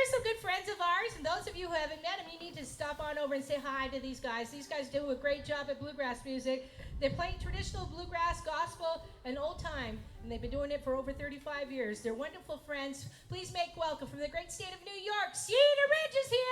some good friends of ours, and those of you who haven't met them, you need to stop on over and say hi to these guys. These guys do a great job at bluegrass music. They play traditional bluegrass, gospel, and old time, and they've been doing it for over 35 years. They're wonderful friends. Please make welcome from the great state of New York, Cedar Ridge is here!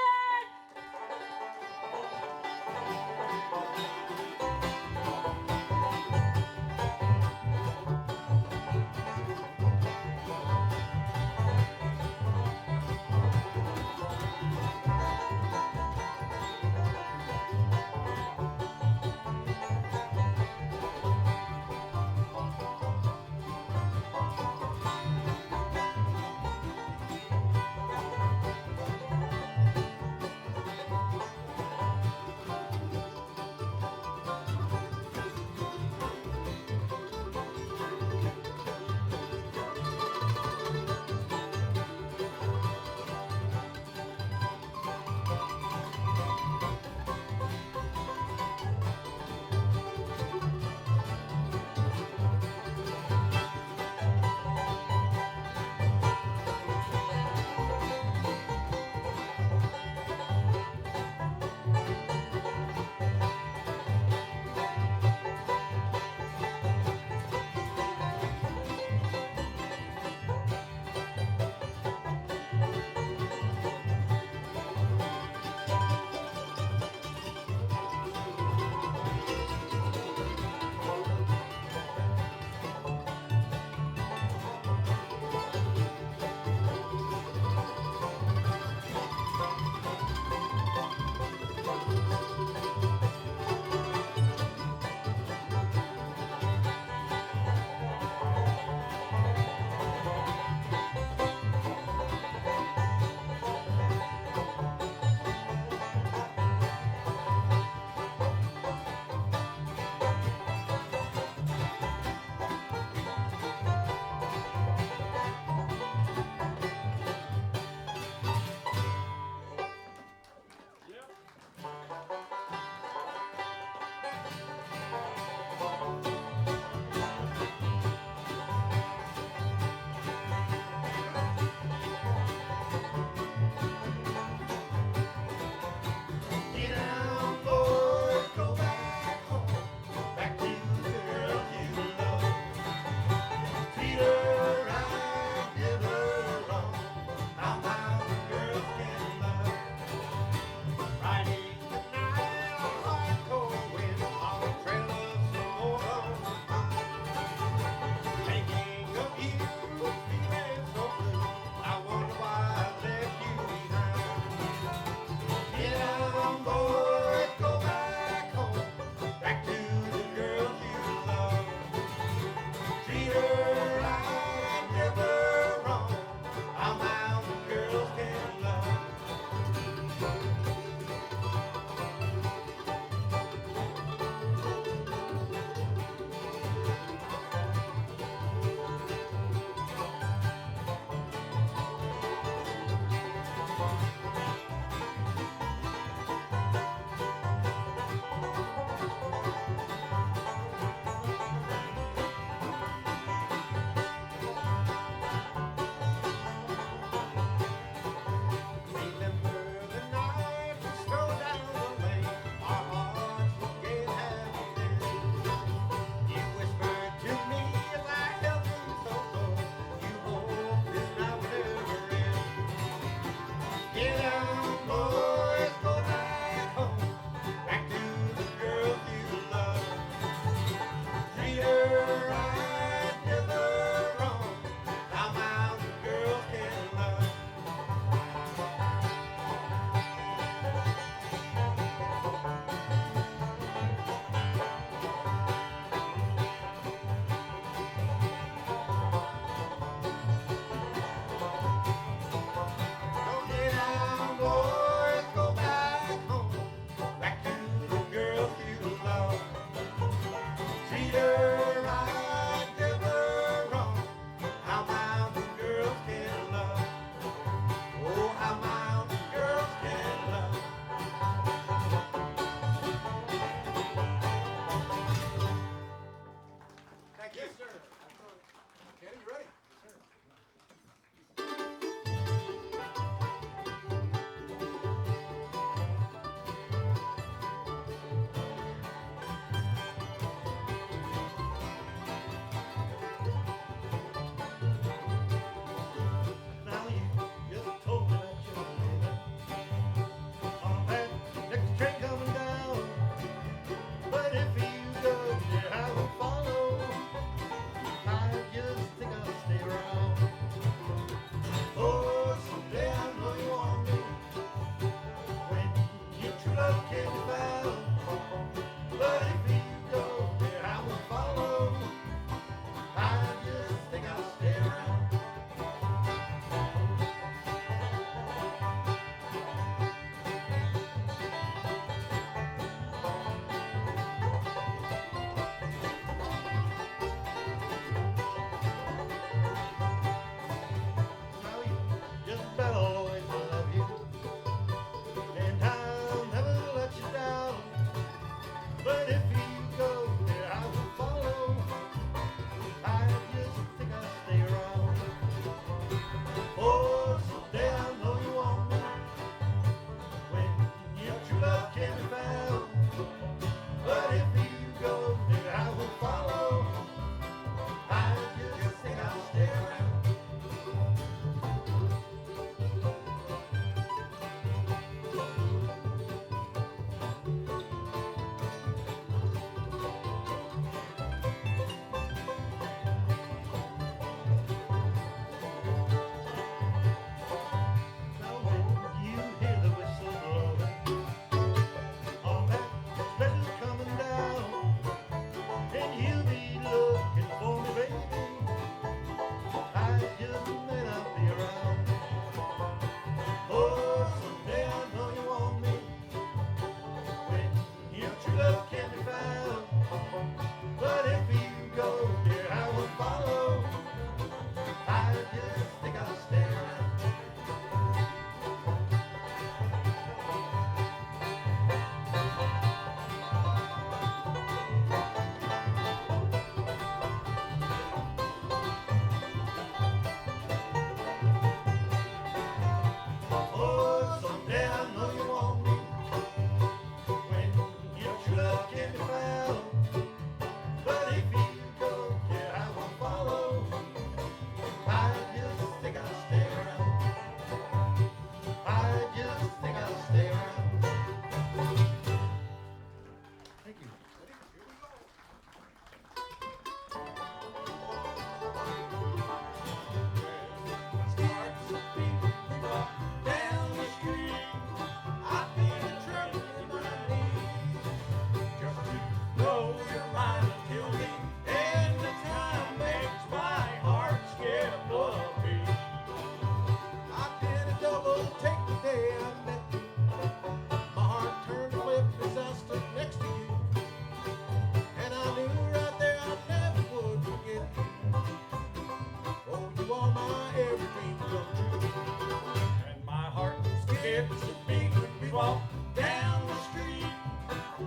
skips a beat when we walk down the street.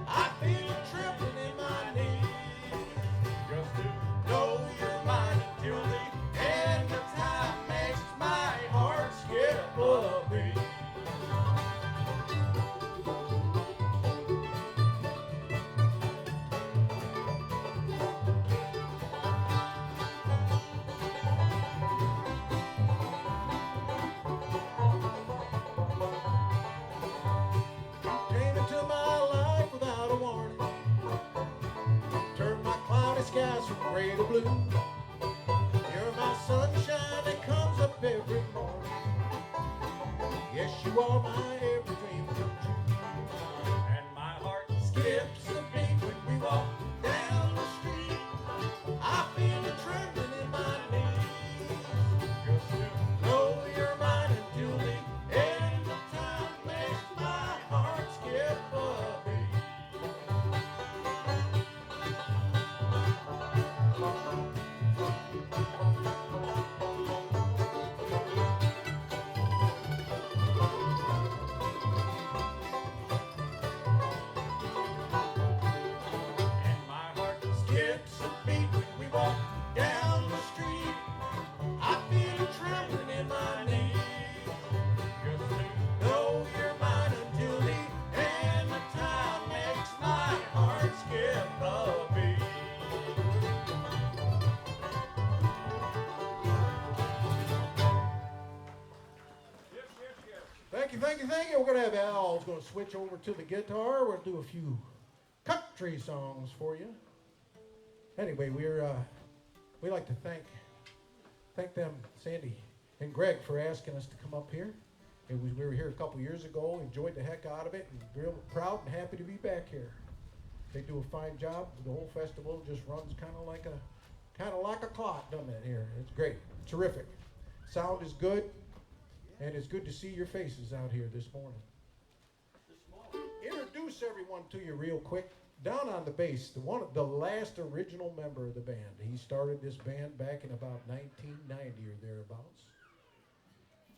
I feel a trembling in my knees. Just to know you're mine until the end of time makes my heart skip a beat. Came into my life without a warning. Turned my cloudy skies from gray to blue. You're my sunshine that comes up every morning. Yes, you are my every dream come true. And my heart skips a beat when we walk down the street. I feel a trembling in my knees. Just to know you're mine until the end of time makes my heart skip a beat. And my heart skips a beat when we walk down the street. I feel a trembling in my knees. Just to know you're mine until the end of time makes my heart skip a beat. Thank you, thank you, thank you. We're going to have Al's going to switch over to the guitar. We'll do a few country songs for you. Anyway, we like to thank them, Sandy and Greg, for asking us to come up here. We were here a couple years ago, enjoyed the heck out of it, and real proud and happy to be back here. They do a fine job. The whole festival just runs kind of like a clock, doesn't it? Here, it's great, terrific. Sound is good, and it's good to see your faces out here this morning. Introduce everyone to you real quick. Down on the bass, the last original member of the band. He started this band back in about 1990 or thereabouts.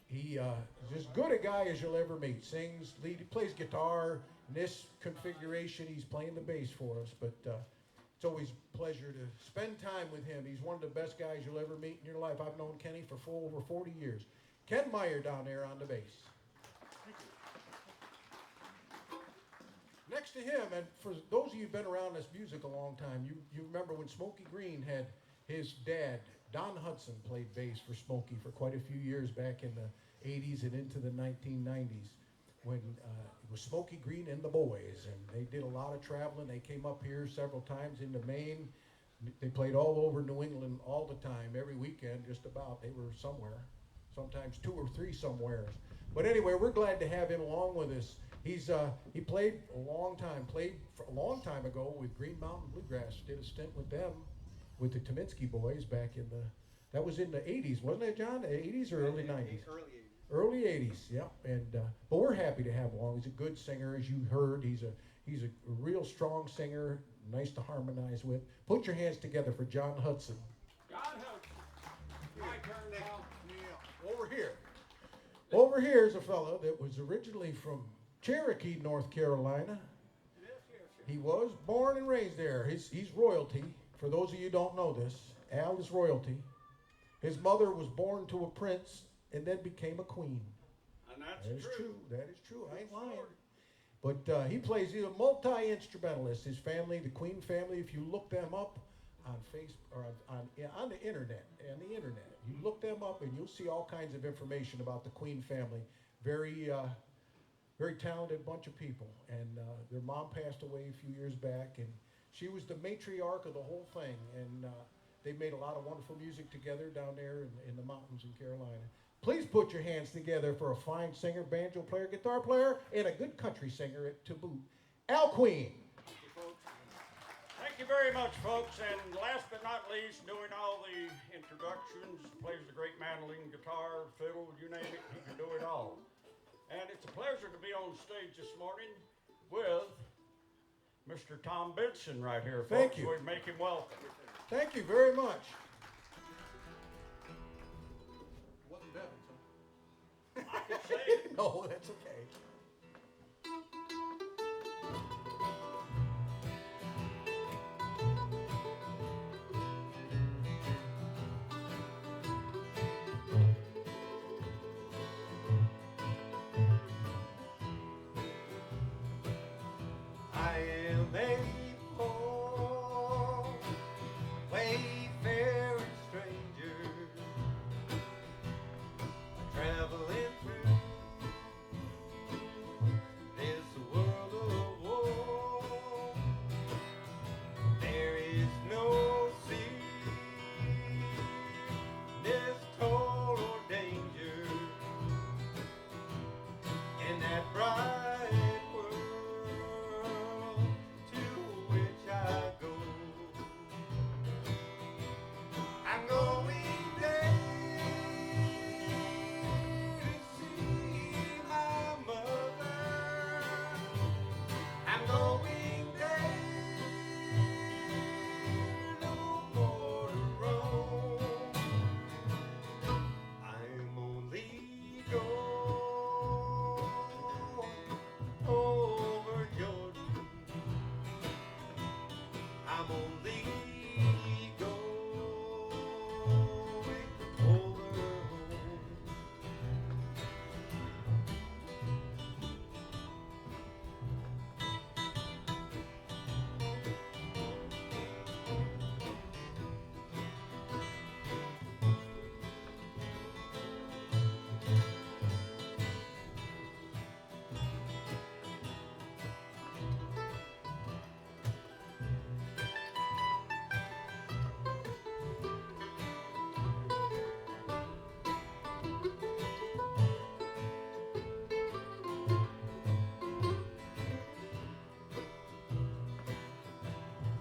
He is as good a guy as you'll ever meet. Sings, lead, he plays guitar. In this configuration, he's playing the bass for us. But it's always a pleasure to spend time with him. He's one of the best guys you'll ever meet in your life. I've known Kenny for over 40 years. Ken Meyer down there on the bass. Next to him, and for those of you who've been around this music a long time, you remember when Smokey Green had his dad, Don Hudson, played bass for Smokey for quite a few years back in the 80s and into the 1990s when it was Smokey Green and the Boys, and they did a lot of traveling. They came up here several times into Maine. They played all over New England all the time, every weekend just about. They were somewhere, sometimes 2 or 3 somewheres. But anyway, we're glad to have him along with us. He played a long time ago with Green Mountain Bluegrass. Did a stint with them, with the Tominski Boys back in that was in the 80s, wasn't it, John? The 80s or early 90s? Early 80s, yeah. And but we're happy to have him along. He's a good singer, as you heard. He's a real strong singer, nice to harmonize with. Put your hands together for John Hudson. John Hudson. My turn now. Yeah. Over here is a fellow that was originally from Cherokee, North Carolina. He was born and raised there. He's royalty. For those of you who don't know this, Al is royalty. His mother was born to a prince and then became a queen. And that's That is true. That is true. I ain't lying. But he plays. He's a multi-instrumentalist. His family, the Queen family, if you look them up on Facebook or on the internet, you look them up and you'll see all kinds of information about the Queen family. Very talented bunch of people. And their mom passed away a few years back, and she was the matriarch of the whole thing. And they made a lot of wonderful music together down there in the mountains in Carolina. Please put your hands together for a fine singer, banjo player, guitar player, and a good country singer to boot, Al Queen. Thank you very much, folks. And last but not least, doing all the introductions, plays the great mandolin, guitar, fiddle, you name it, he can do it all. And it's a pleasure to be on stage this morning with Mr. Tom Benson right here, folks. Thank you. We make him welcome. Thank you very much. Wasn't Devin, I can say it. No, that's okay. I am a poor, wayfaring stranger, traveling through this world of war. There is no sickness, toil, or danger in that bright world to which I go. I'm going there to see my mother. I'm going there, no more to roam. I'm only going over Jordan. I'm only going over home.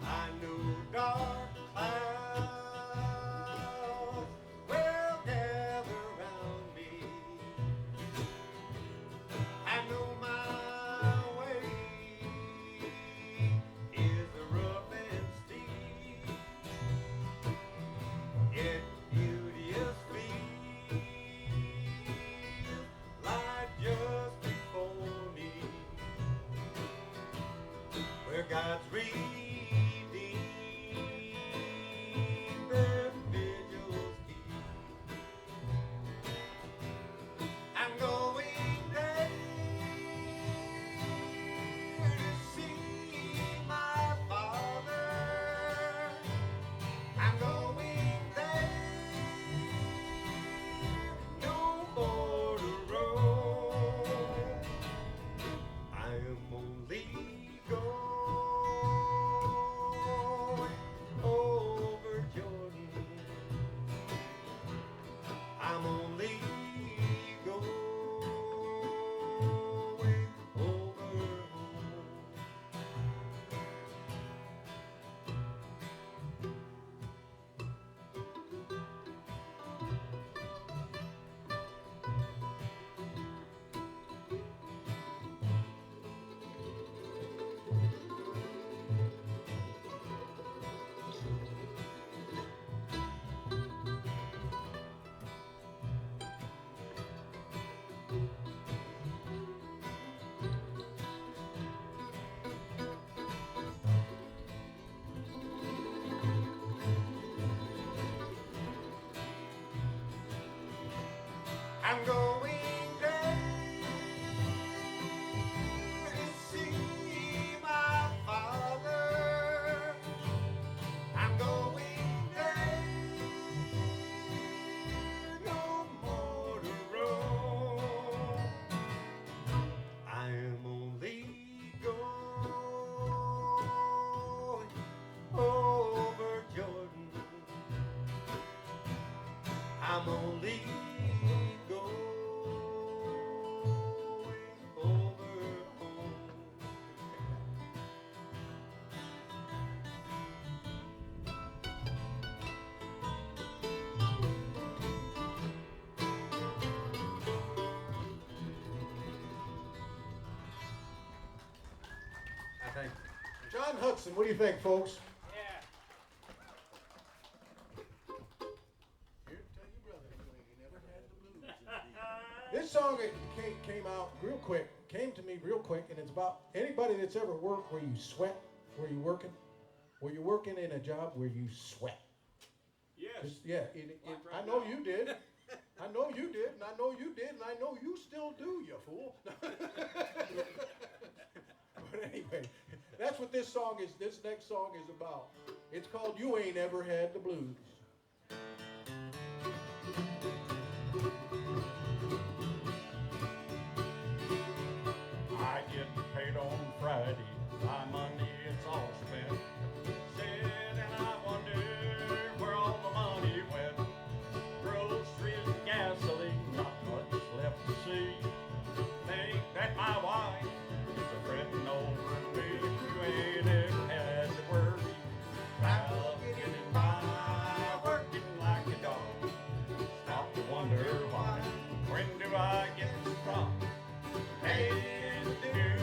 I know dark clouds will gather round me. I know my way is rough and steep, yet beauteous fields lie just before me, where God's redeemed their vigils keep. I'm going there to see my Father. I'm going there, no more to roam. I am only going over Jordan. I'm only going over home. I'm going there to see my Father. I'm going there, no more to roam. I am only going over Jordan. I'm only going over home. I think John Hudson, what do you think, folks? Yeah. Here to tell you, brother, you ain't never had the blues. This song came out real quick, came to me real quick, and it's about anybody that's ever worked where you sweat, where you're working in a job where you sweat. Yes. Yeah, I know you did. I know you did, and I know you did, and I know you still do, you fool. But anyway, that's what this next song is about. It's called You Ain't Ever Had the Blues. I get paid on Friday. By Monday it's all spent. Sit and I wonder where all the money went. Groceries and gasoline, not much left to see. Think that my wife is a fretting over me. You ain't ever had to worry about getting by, working like a dog. Stop to wonder why. When do I get to stop? Hey, the news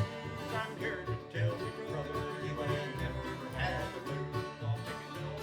I'm here to tell you, brother, you ain't ever had the blues. Don't make it know.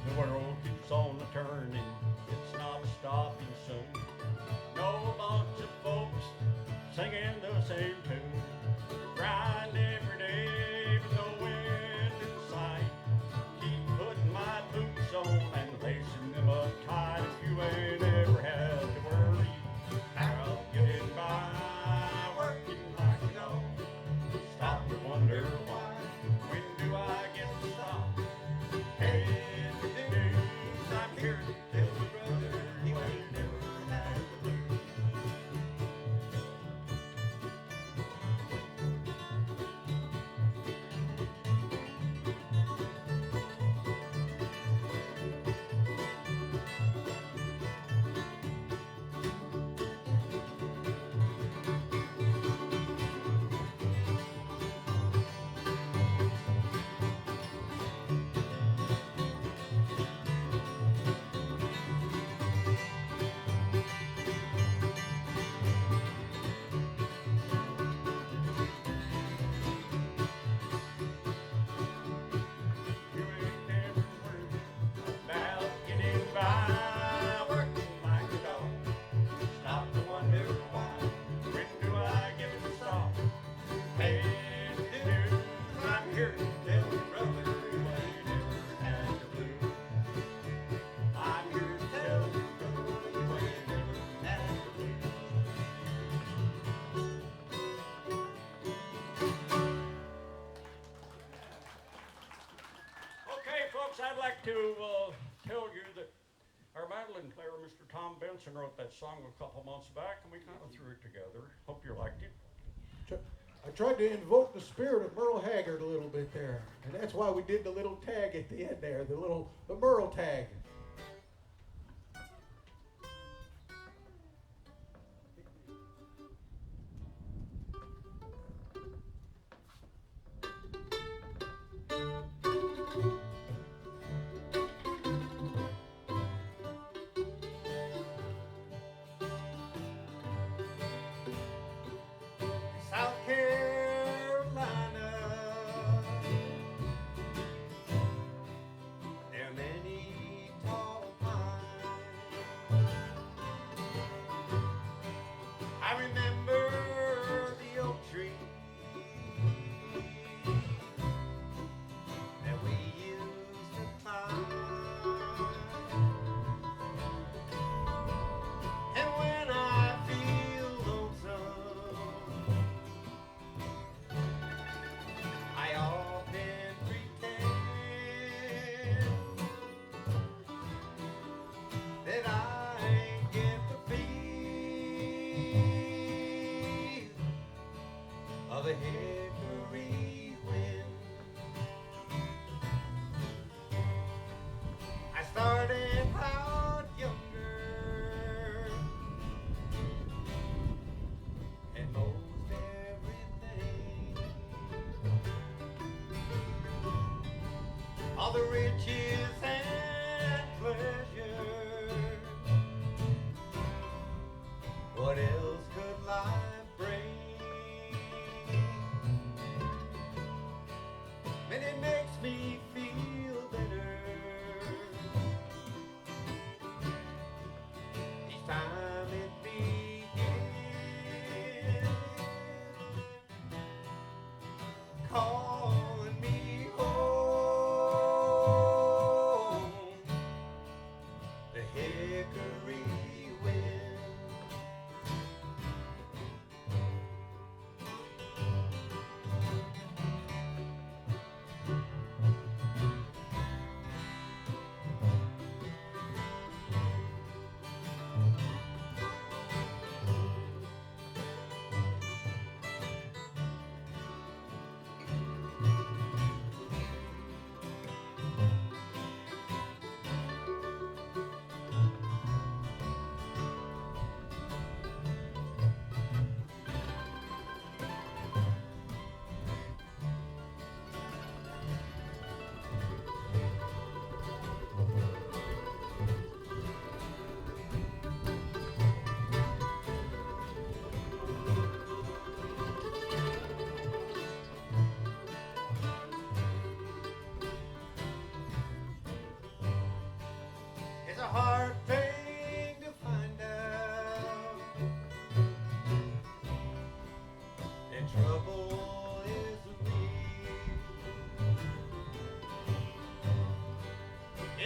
The world keeps on turning, it's not stopping soon. No bunch of folks singing the same tune. Grind every day with no end in sight. Keep putting my boots on and lacing them up tight. If you ain't ever had to worry about getting by, working like a dog. Stop to wonder why. When do I get to stop? Hey, the news I'm here to tell you, brother, you ain't never had the blues. You ain't never worried about getting by, working like a dog. Stop to wonder why. When do I get to stop? Hey, the news I'm here to tell you, brother, you ain't never had the blues. I'm here to tell you, brother, you ain't never had the blues. Okay, folks, I'd like to tell you that our mandolin player, Mr. Tom Benson, wrote that song a couple months back, and we kind of threw it together. Hope you liked it. I tried to invoke the spirit of Merle Haggard a little bit there, and that's why we did the little tag at the end there, the Merle tag. South Carolina, there are many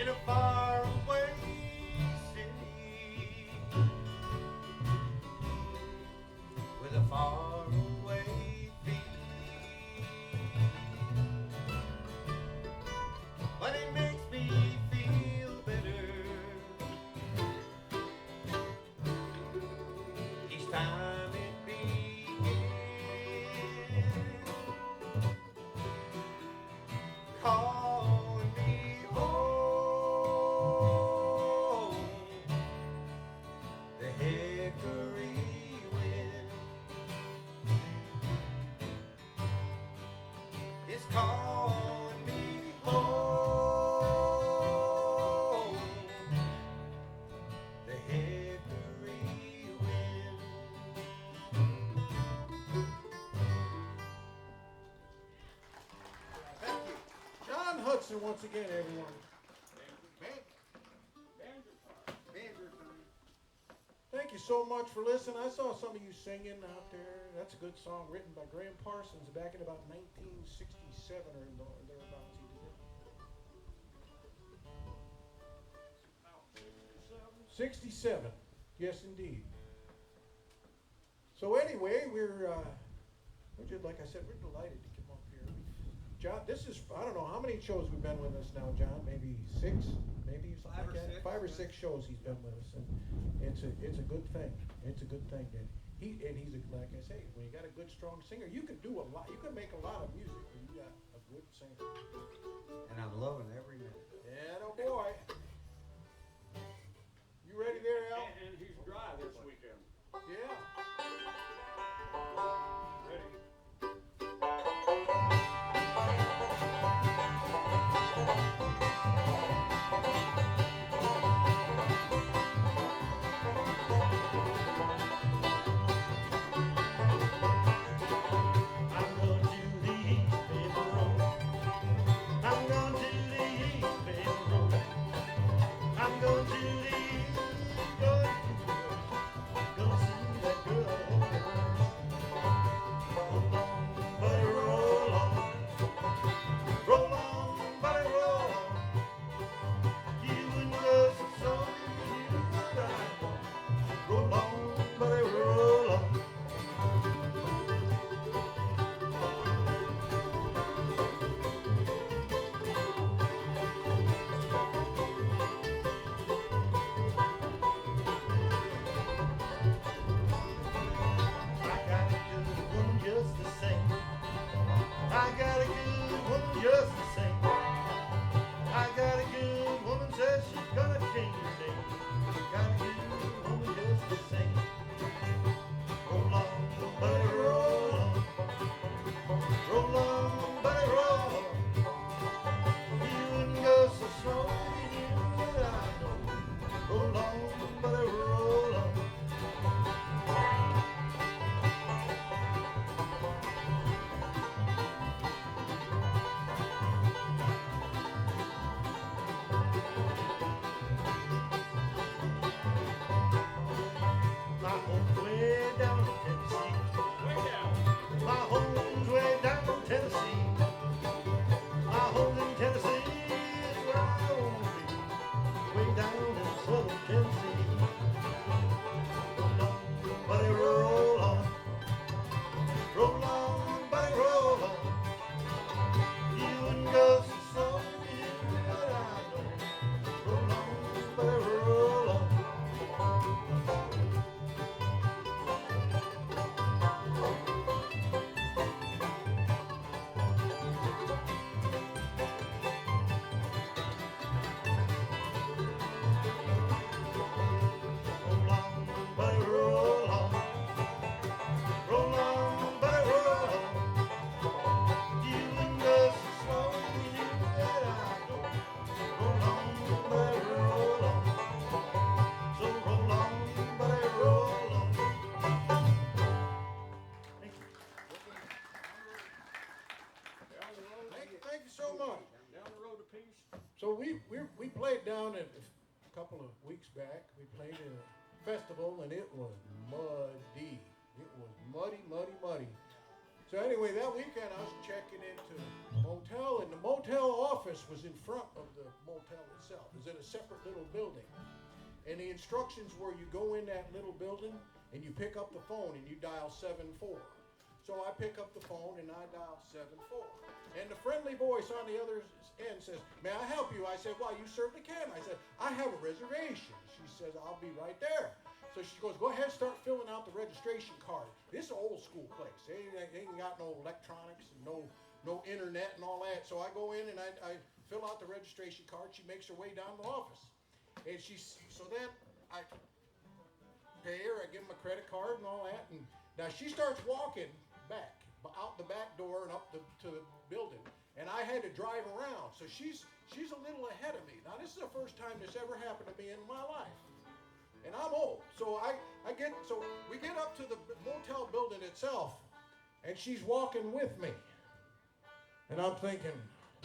in a faraway city with a faraway fee. But it makes me feel better each time it begins, calling me home. The hickory wind is calling me home. The hickory wind. Thank you. John Hudson once again, everyone. Thank you so much for listening. I saw some of you singing out there. That's a good song written by Graham Parsons back in about 1967 or thereabouts. He did it. 67. Yes, indeed. So anyway, we're just like I said, we're delighted to come up here. John, this is, I don't know how many shows we've been with us now, John. Maybe 6, maybe something like that. 5 or 6 shows he's been with us, and it's a good thing. It's a good thing that he's like I say, when you got a good strong singer, you can do a lot. You can make a lot of music when you got a good singer. And I'm loving every minute. Yeah, oh boy. You ready there, Al? And he's dry this weekend. Yeah. Ready? I'm going to the East Bay Road. I'm going to the East Bay Road. I'm going to the East, going to see that girl. Roll on, buddy, roll on. Roll on, buddy, roll on. You and us are so you and I. Roll on, buddy, roll on. I got a good woman just the same. I got a good woman just the same. I got a good woman says she's gonna change her name. Got a good woman just the same. Roll on, buddy, roll on. Roll on, buddy, roll on. You and go so slow, you and I know. Roll on, buddy, roll on. My home's way down in Tennessee. Way down. My home's way down in Tennessee. My home in Tennessee is where I want to be. Way down in southern Tennessee. Roll on, buddy, roll on. Roll on, buddy, roll on. You and go so slow, you and I know. Roll on, buddy, roll on. Roll on, buddy, roll on. Roll on, buddy, roll on. You and us so slow, you and I know. Roll on, buddy, roll on. So roll on, buddy, roll on. Thank you. Down the road. Thank you so much. Down the road a piece. So we played down at a couple of weeks back. We played at a festival and it was muddy. It was muddy. So anyway, that weekend I was checking into a motel, and the motel office was in front of the motel itself. It was in a separate little building. And the instructions were you go in that little building and you pick up the phone and you dial 74. So I pick up the phone and I dial 74. And the friendly voice on the other end says, "May I help you?" I said, "Well, you certainly can." I said, "I have a reservation." She says, "I'll be right there." So she goes, "Go ahead and start filling out the registration card." This is an old school place. They ain't got no electronics and no internet and all that. So I go in and I fill out the registration card. She makes her way down to the office. And so then I pay her, I give him a credit card and all that. And now she starts walking back, out the back door and up to the building. And I had to drive around. So she's a little ahead of me. Now this is the first time this ever happened to me in my life. And I'm old. So we get up to the motel building itself, and she's walking with me. And I'm thinking,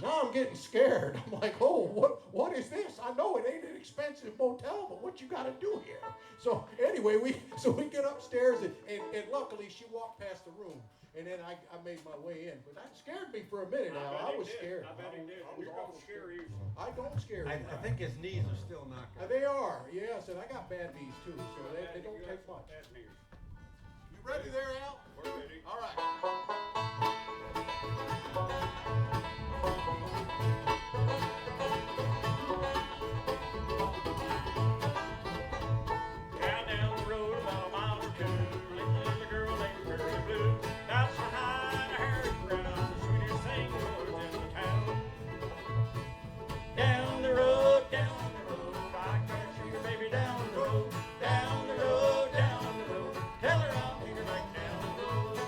now I'm getting scared. I'm like, oh, what is this? I know it ain't an expensive motel, but what you got to do here? So anyway, we get upstairs, and luckily she walked past the room, and then I made my way in. But that scared me for a minute, Al. I was scared. I bet he did. I was You awful don't scare scared. easily. I don't scare I you. think his knees are still knocked out. They are, yes, and I got bad knees too, so they don't take much. Bad news. You ready there, Al? We're ready. All right. Down the road about a mile or two, lived a girl named Pretty Blue. That's behind her hair brown, the sweetest thing was in the town. Down the road, I catch your baby down the road, down the road, down the road. Tell her I'll meet her right down the road.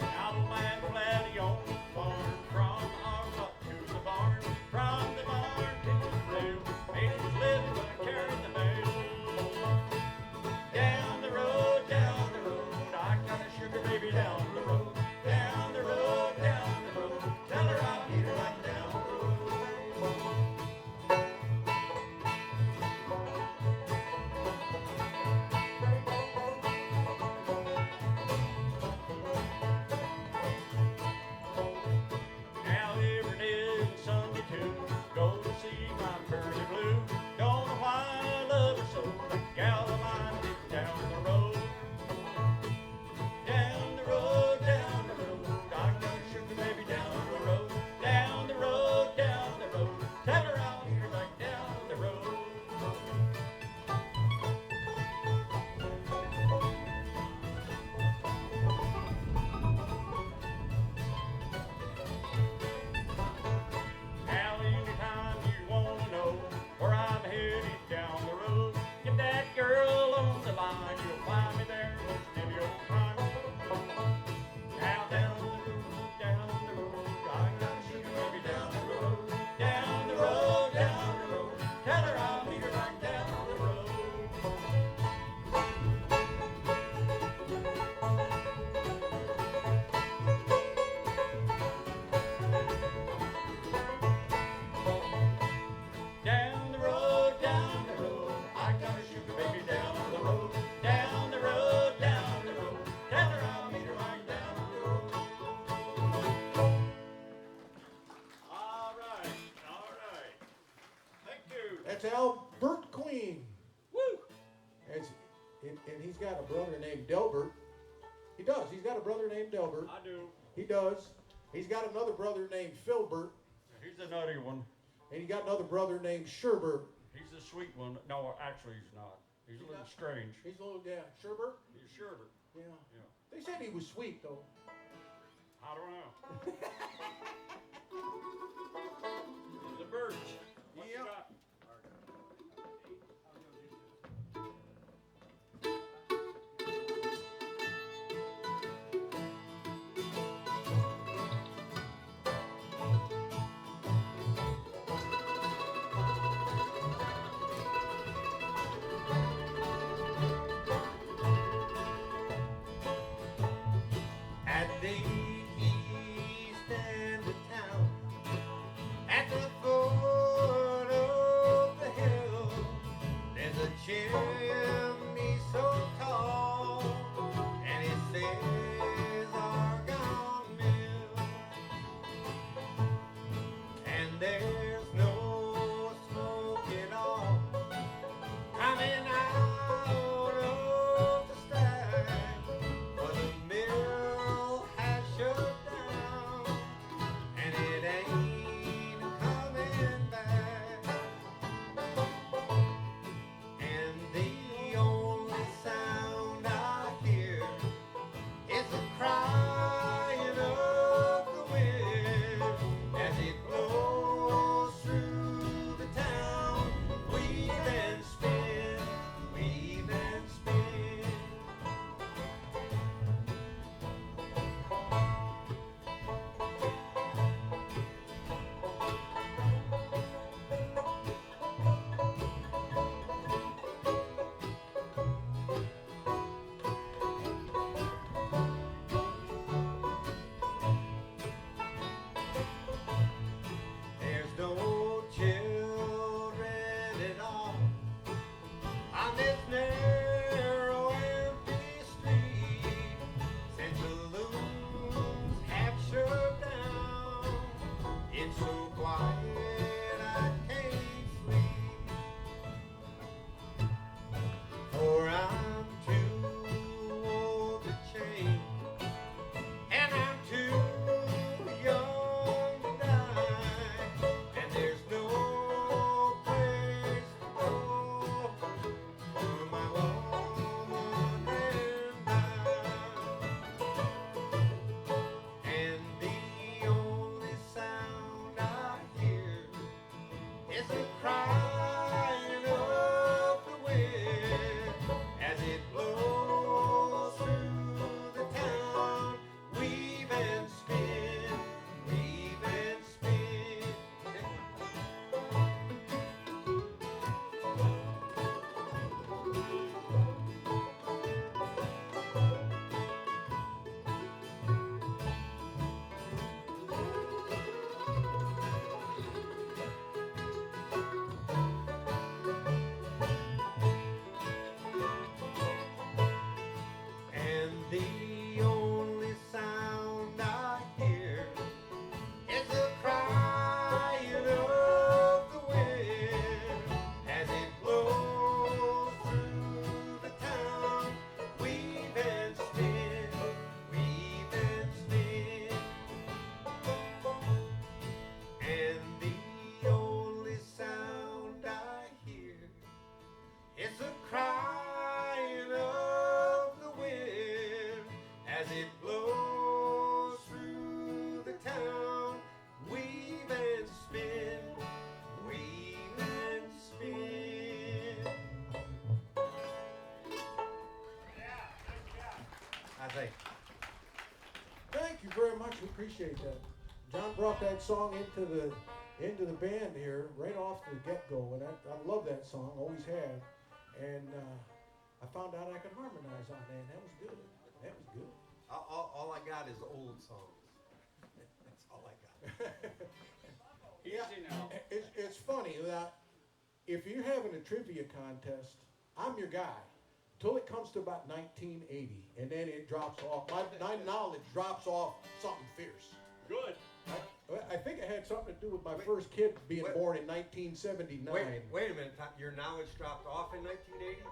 Now the land flat on the farm, from our hut to the barn, from the barn to the rail. Ain't it little but carried the mail. Down the road, I got a sugar baby down the road. Down the road, tell her I'll meet her right down the road. Now every day and Sunday too, go to see my Pretty Blue. Don't know why I love her so, that gal of mine living down the road. Down the road, I got a sugar baby down the road. Down the road, tell her I'll meet her right down the road. Now anytime you wanna know where I'm headed down the road, get that girl on the line, you'll find me there most any old time. Now down the road, I got a sugar baby down the road. Down the road, tell her I'll meet her right down the road. Down the road, I got a sugar baby down the road. Down the road, tell her I'll meet her right down the road. All right. Thank you. That's Albert Queen. Woo! And he's got a brother named Delbert. He does. He's got a brother named Delbert. I do. He does. He's got another brother named Filbert. He's a nutty one. And he got another brother named Sherbert. He's the sweet one. No, actually he's not. He's a little strange. He's a little, yeah, Sherbert? He's Sherbert. Yeah. Yeah. They said he was sweet, though. I don't know. The birds. What you Yep. got? At the east end of town, at the think. Thank you very much. We appreciate that. John brought that song into the band here right off the get-go, and I love that song, always have. And I found out I could harmonize on that, and that was good. That was good. All I got is old songs. That's all I got. Easy now. It's funny that if you're having a trivia contest, I'm your guy. Till it comes to about 1980, and then it drops off. My knowledge drops off something fierce. Good. I think it had something to do with my first kid being born in 1979. Wait a minute. Your knowledge dropped off in 1980?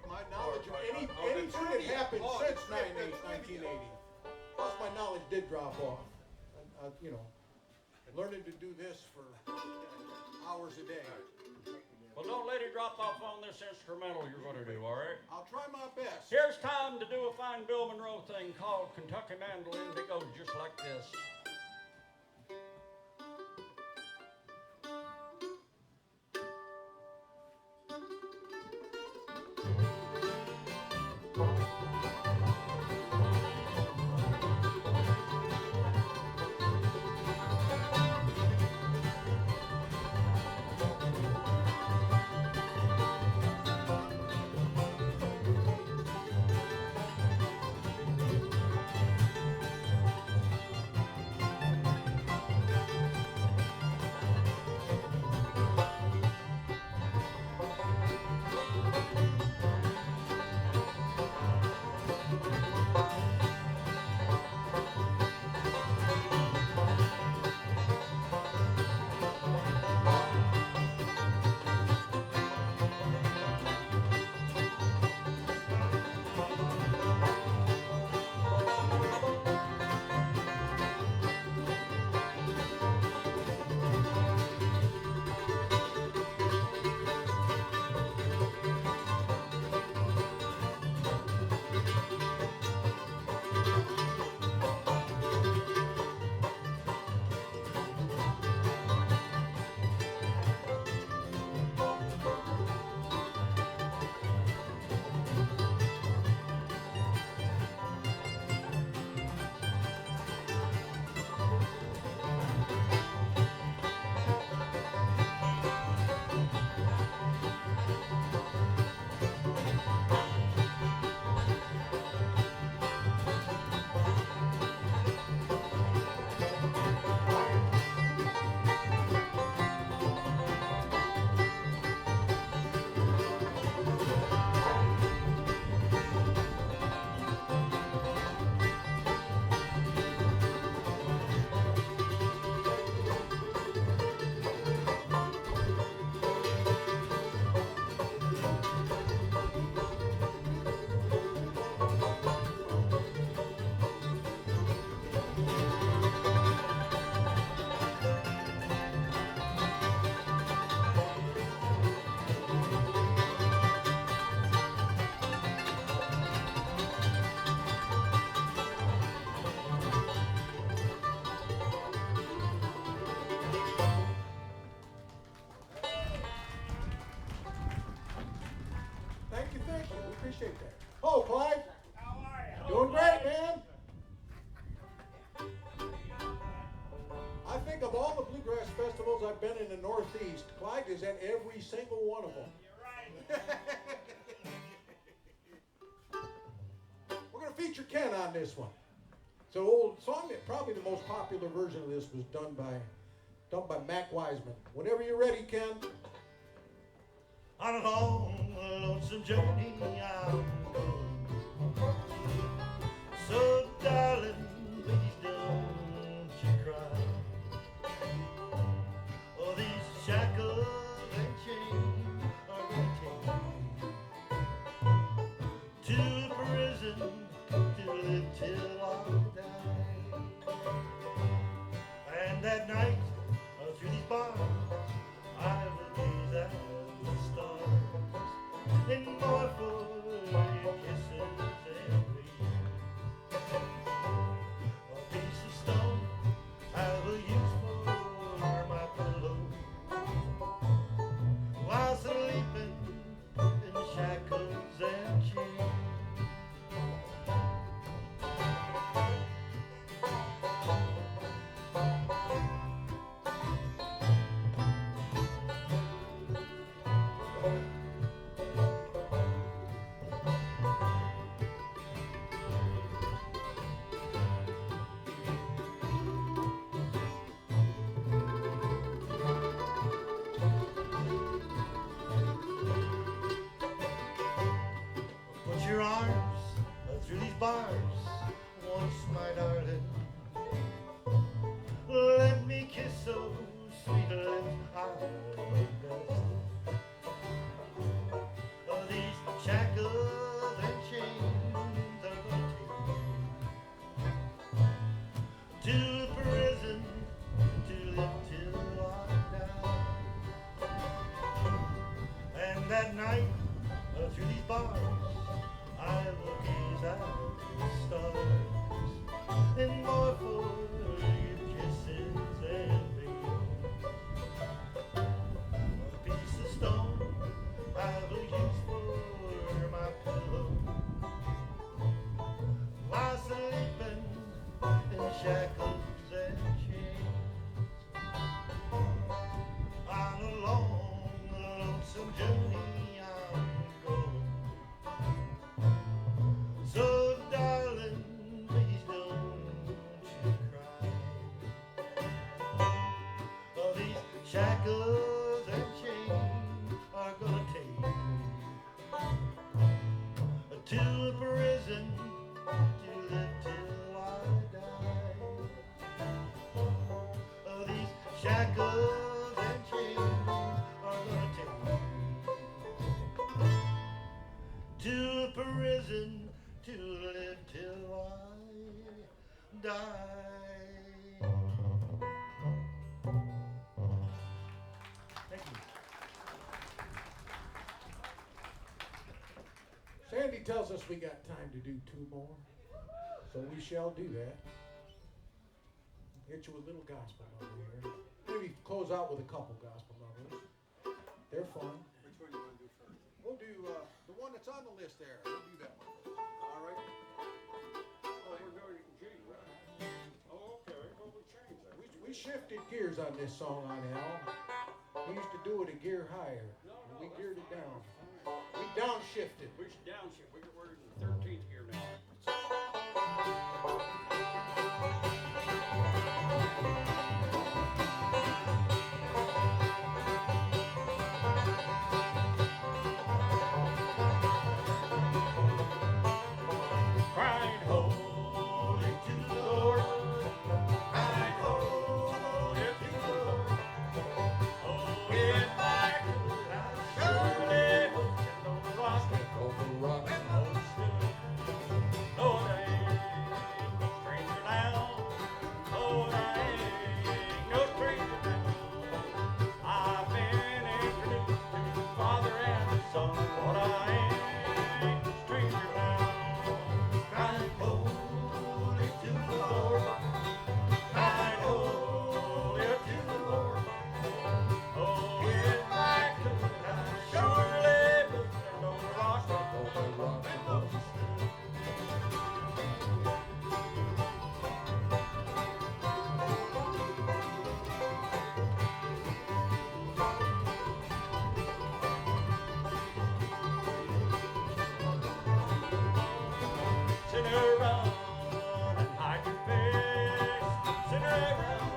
My knowledge of anything that happened since 1980. Plus, my knowledge did drop off. Learning to do this for hours a day. Well, don't let it drop off on this instrumental you're going to do, all right? I'll try my best. Here's time to do a fine Bill Monroe thing called Kentucky Mandolin that goes just like this. Appreciate that. Oh, Clyde. How are you? Doing great, man. I think of all the bluegrass festivals I've been in the Northeast, Clyde is at every single one of them. You're right. We're going to feature Ken on this one. It's an old song that probably the most popular version of this was done by Mac Wiseman. Whenever you're ready, Ken. On a long, lonesome journey I'm going. So, darling, please don't you cry. Oh, these shackles and chains are going to take me to prison to live till I die. And that night, through these bars, I will gaze at the stars in mournful kisses and weep. A piece of stone I will use for my pillow while sleeping in shackles and chains. your arms through these bars once, my darling. Let me kiss those sweet lips I love best. These shackles and chains are gonna take me to prison to live till I die. And that night through these bars I will gaze at the stars and more for your kisses and rain. A piece of stone I will use for my pillow while sleeping in shackles and chains. On a long, lonesome journey I'm going. So darling, please don't you cry. Oh, these shackles and chains are gonna take me to prison to live till I die. Oh, these shackles and chains are gonna take me to prison to live till I die. Thank you. Sandy tells us we got time to do 2 more, so we shall do that. Get you a little gospel number here. Maybe close out with a couple gospel numbers. They're fun. Which one do you want to do first? We'll do the one that's on the list there. We'll do that one. All right. Oh, we're going to G, right? Oh, okay. Well, we changed that. We shifted gears on this song on Al. We used to do it a gear higher. We geared it down. We downshifted. We should downshift. We're in the 13th gear now. Crying holy to the Lord. Crying holy to the Lord. Oh, if I could, I surely would stand on the rock. And hold still. Lord, I ain't no stranger now. Lord, I ain't no stranger now. I've been introduced to the Father and the Son. Lord, I ain't no stranger now. Crying holy to the Lord. Crying holy to the Lord. Oh, if I could, I surely would stand on the rock and Moses stood. Sit around and hide your face. Sit around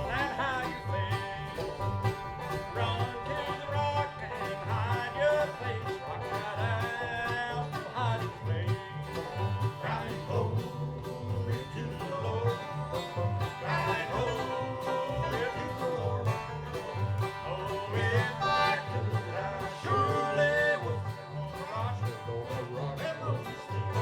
and hide your face. Run to the rock and hide your face. Rock right out from hiding place. Crying holy to the Lord. Crying holy to the Lord. Oh, if I could, I surely would stand on the rock and Moses stood.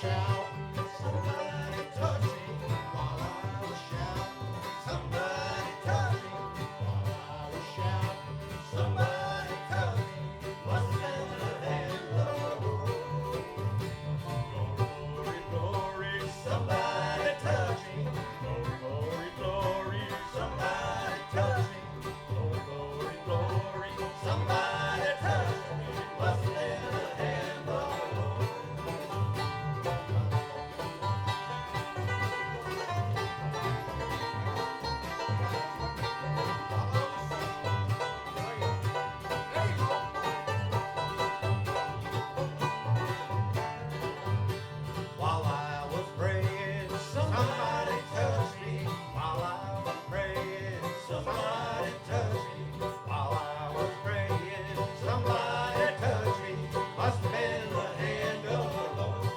shouting, somebody touch me. While I was shouting, somebody touch me. While I was shouting, somebody touch me. Must have been the hand of the Lord. Glory, glory, somebody touch me. Glory, glory, glory, somebody touch me. Glory, glory, glory, somebody touch me. Must have been the hand of the Lord. While I was praying, somebody touched me. While I was praying, somebody touched me. While I was praying, somebody touched me. Must have been the hand of the Lord.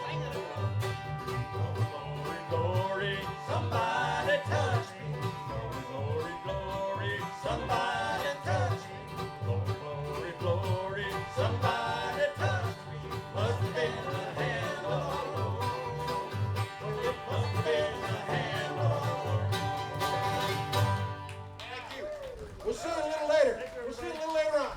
Glory, glory, somebody touched me. Glory, glory, glory, somebody touched me. Glory, glory, glory, somebody touched me. Must have been the hand of the Lord. It must have been the hand of the Lord. Thank you. We'll see you a little later. We'll see you a little later on.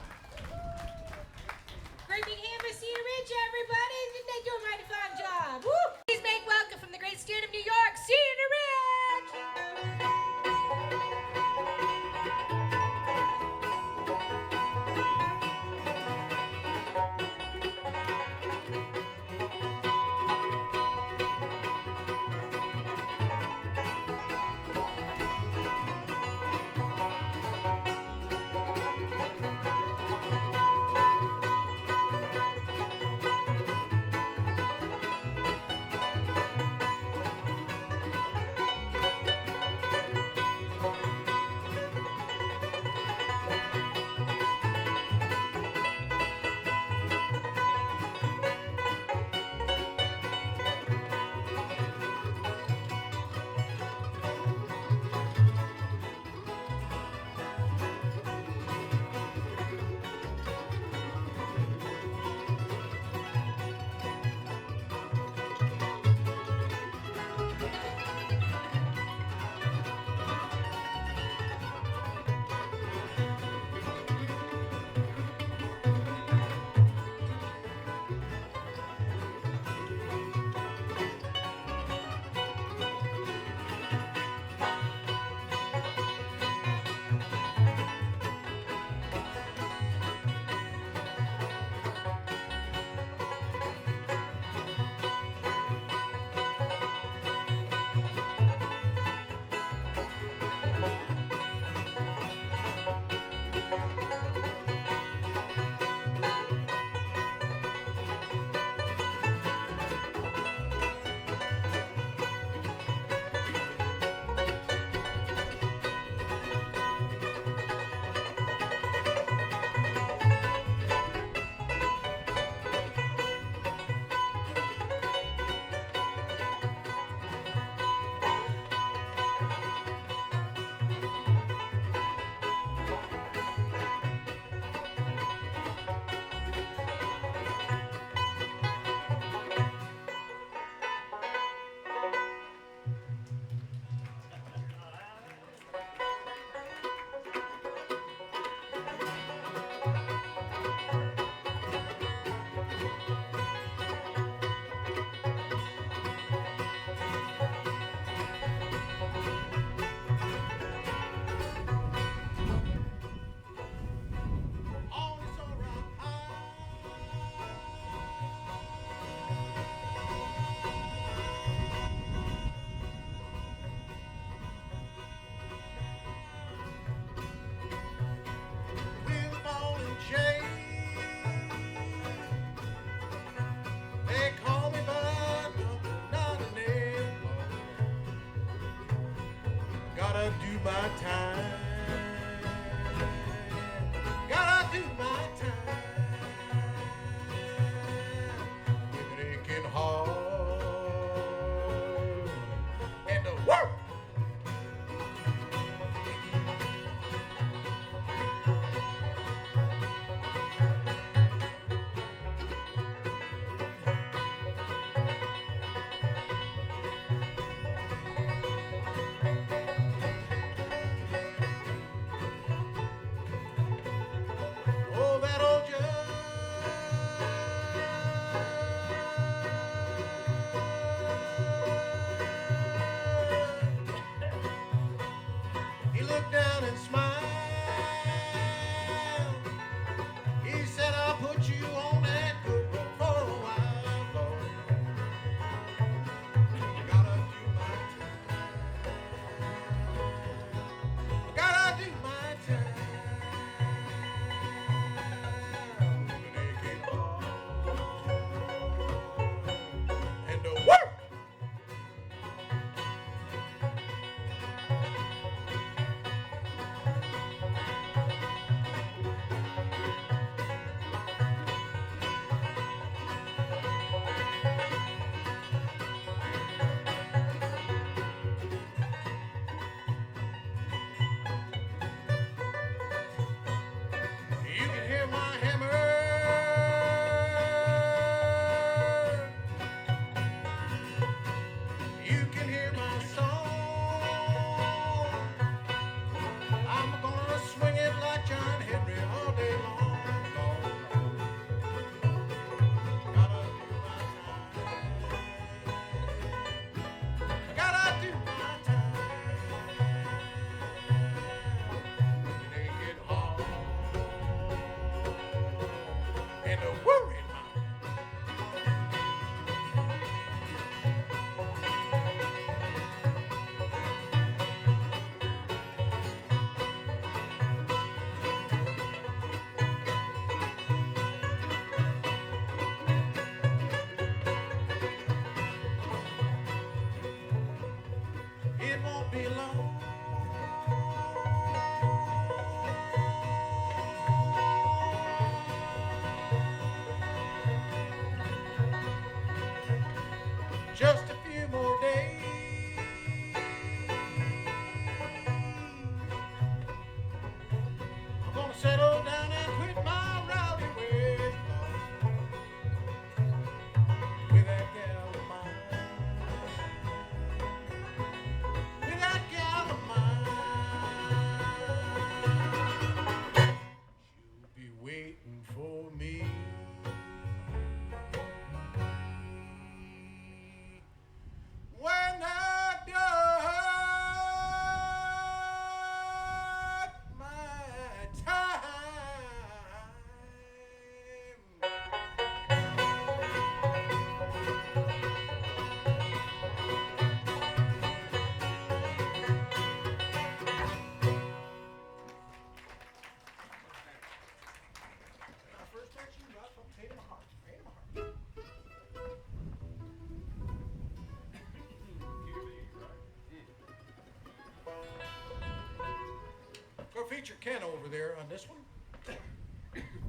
Great big hand for Cedar Ridge, everybody. They do a mighty fine job. Woo! Please make welcome from the great state of New York, Cedar Ridge. Gotta do my time. Gotta do my time. With an aching heart and the work. won't be long. Just a few more days. I'm gonna settle down and quit my rowdy ways with that gal of mine. With that gal of mine. She'll be waiting for me. When I done my time. When I first met you, I felt pain in my heart. Pain in my heart. Go feature Ken over there on this one.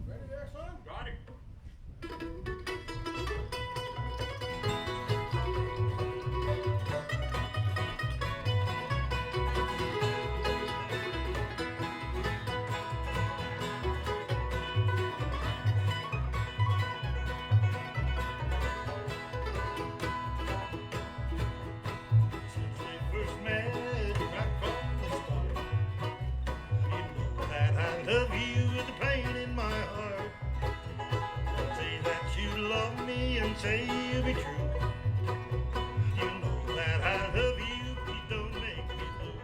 Ready there, son? Got it. Since we first met right from the start, you know that I love you with the pain in my heart. Say that you love me and say you'll be true. You know that I love you, please don't make me blue.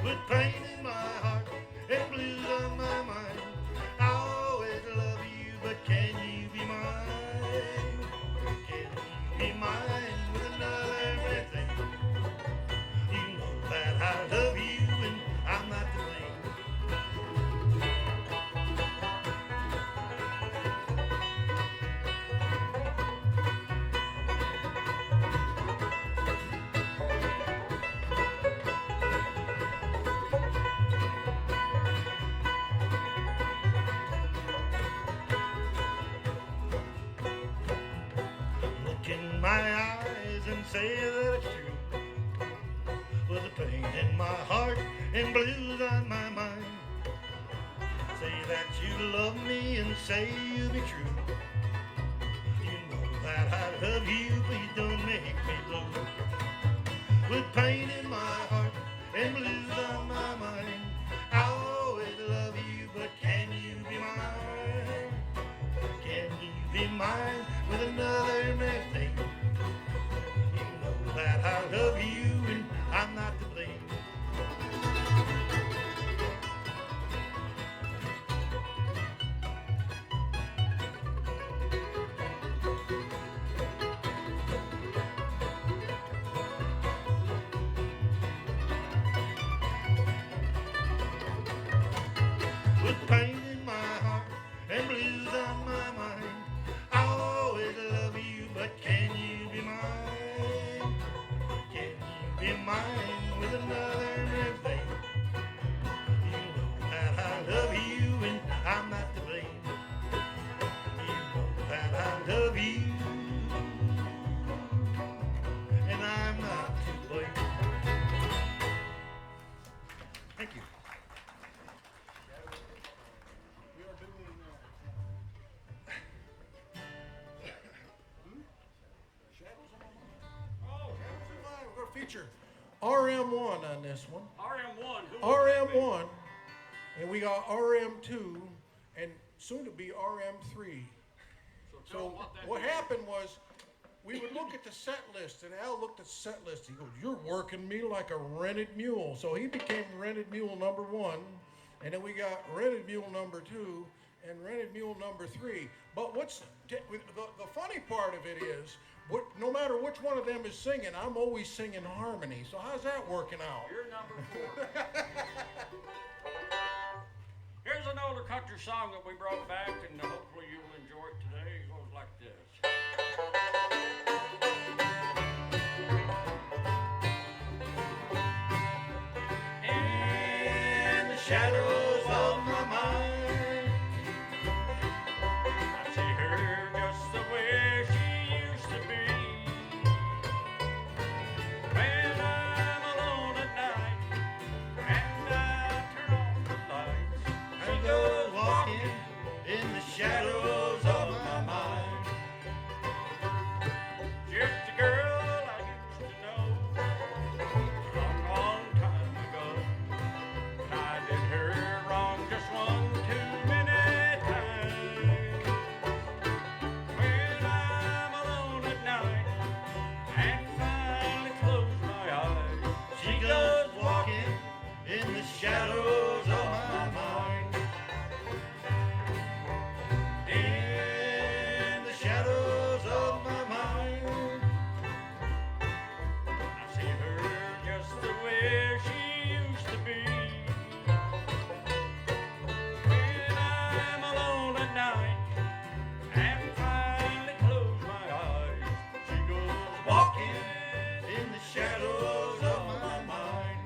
With pain in my heart and blues on my mind, I always love you, but can you be mine? Can you be mine with another man thing? You know that I love you and I'm not to blame. Look in my eyes and say that it's true. With the pain in my heart and blues on my mind, say that you love me and say you'll be true. You know that I love you, please don't make me blue. With pain in my heart and blues on my mind, I always love you, but can you be mine? Can you be mine with another man's name? You know that I love you and I'm not to blame. With pain in my heart and blues on my mind, I always love you, but can you be mine? Can you be mine with another man's name? You know that I love you and I'm not to blame. You know that I love you and I'm not to blame. Thank you. We are doing Shadows on My Mind. Oh, Shadows on My Mind. We're going to feature RM1 on this one. RM1. Who RM1, and we got RM2, and soon to be RM3. So tell 'em So what that what is. happened was, we would look at the set list, and Al looked at the set list. He goes, "You're working me like a rented mule." So he became rented mule number 1, and then we got rented mule number 2, and rented mule number 3. But what's the funny part of it is, no matter which one of them is singing, I'm always singing harmony. So how's that working out? You're number 4. Here's an older country song that we brought back, and hopefully you'll enjoy it today. It goes like this. shadows of my mind. I see her just the way she used to be. When I'm alone at night and I turn off the lights, She goes walking in the shadows of my mind. just a girl I used to know a long, long time ago. And I did her wrong just one too many times. When I'm alone at night and finally close my eyes, She goes walking in the shadows of my mind. In the shadows of my mind. I see her just the way she used to be. When I'm alone at night and finally close my eyes, she goes walking In the shadows of my mind.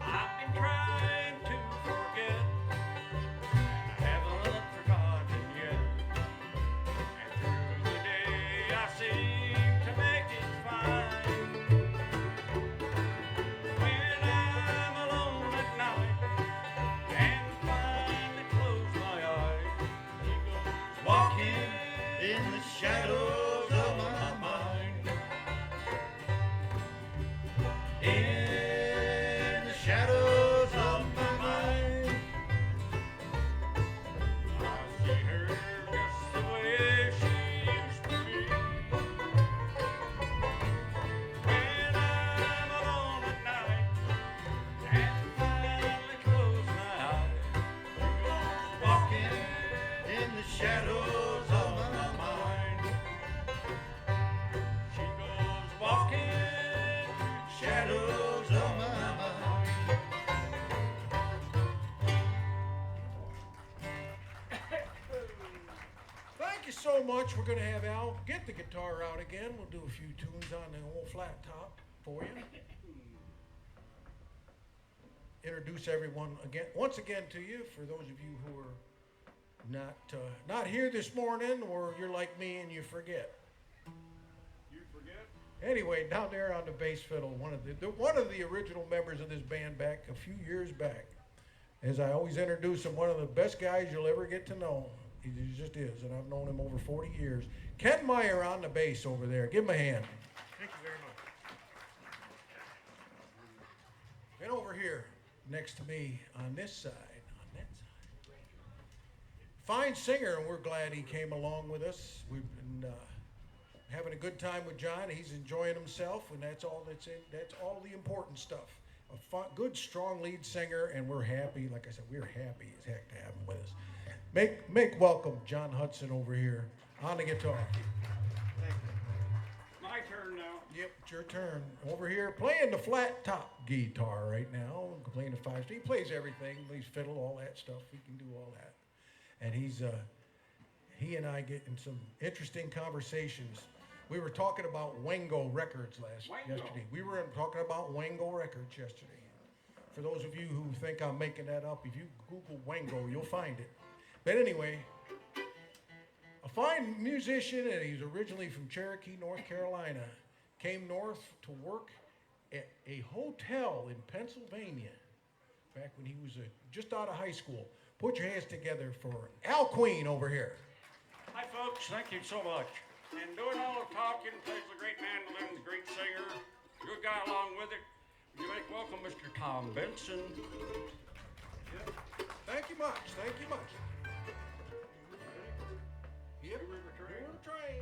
I've been trying to forget, and I haven't forgotten yet. And through the day I seem to make it fine. When I'm alone at night and finally close my eyes, she goes Walking in the shadows of my mind. In the shadows of my mind. I see her just the way she used to be. When I'm alone at night and finally close my eyes, she goes Walking in the shadows of my mind. She goes walking Shadows of my mind. Thank you so much. We're going to have Al get the guitar out again. We'll do a few tunes on the old flat top for you. Introduce everyone again, once again to you, for those of you who are not here this morning, or you're like me and you forget. You forget? Anyway, down there on the bass fiddle, one of the original members of this band back a few years back. As I always introduce him, one of the best guys you'll ever get to know. He just is, and I've known him over 40 years. Ken Meyer on the bass over there. Give him a hand. Thank you very much. And over here, next to me, on this side, on that side. Fine singer, and we're glad he came along with us. We've been having a good time with John. He's enjoying himself, and that's all the important stuff. A good, strong lead singer, and we're happy. Like I said, we're happy as heck to have him with us. Make welcome John Hudson over here on the guitar. My turn now. Yep, it's your turn. Over here, playing the flat top guitar right now. Playing the 5-string. He plays everything. He plays fiddle, all that stuff. He can do all that. And he and I get in some interesting conversations. We were talking about Wango Records yesterday. We were talking about Wango Records yesterday. For those of you who think I'm making that up, if you Google Wango, you'll find it. But anyway, a fine musician, and he's originally from Cherokee, North Carolina, came north to work at a hotel in Pennsylvania back when he was just out of high school. Put your hands together for Al Queen over here. Hi, folks. Thank you so much. And doing all the talking, plays the great mandolin, the great singer, good guy along with it. Would you make welcome Mr. Tom Benson? Thank you much. Thank you much. Yep. We're the train. We're the train.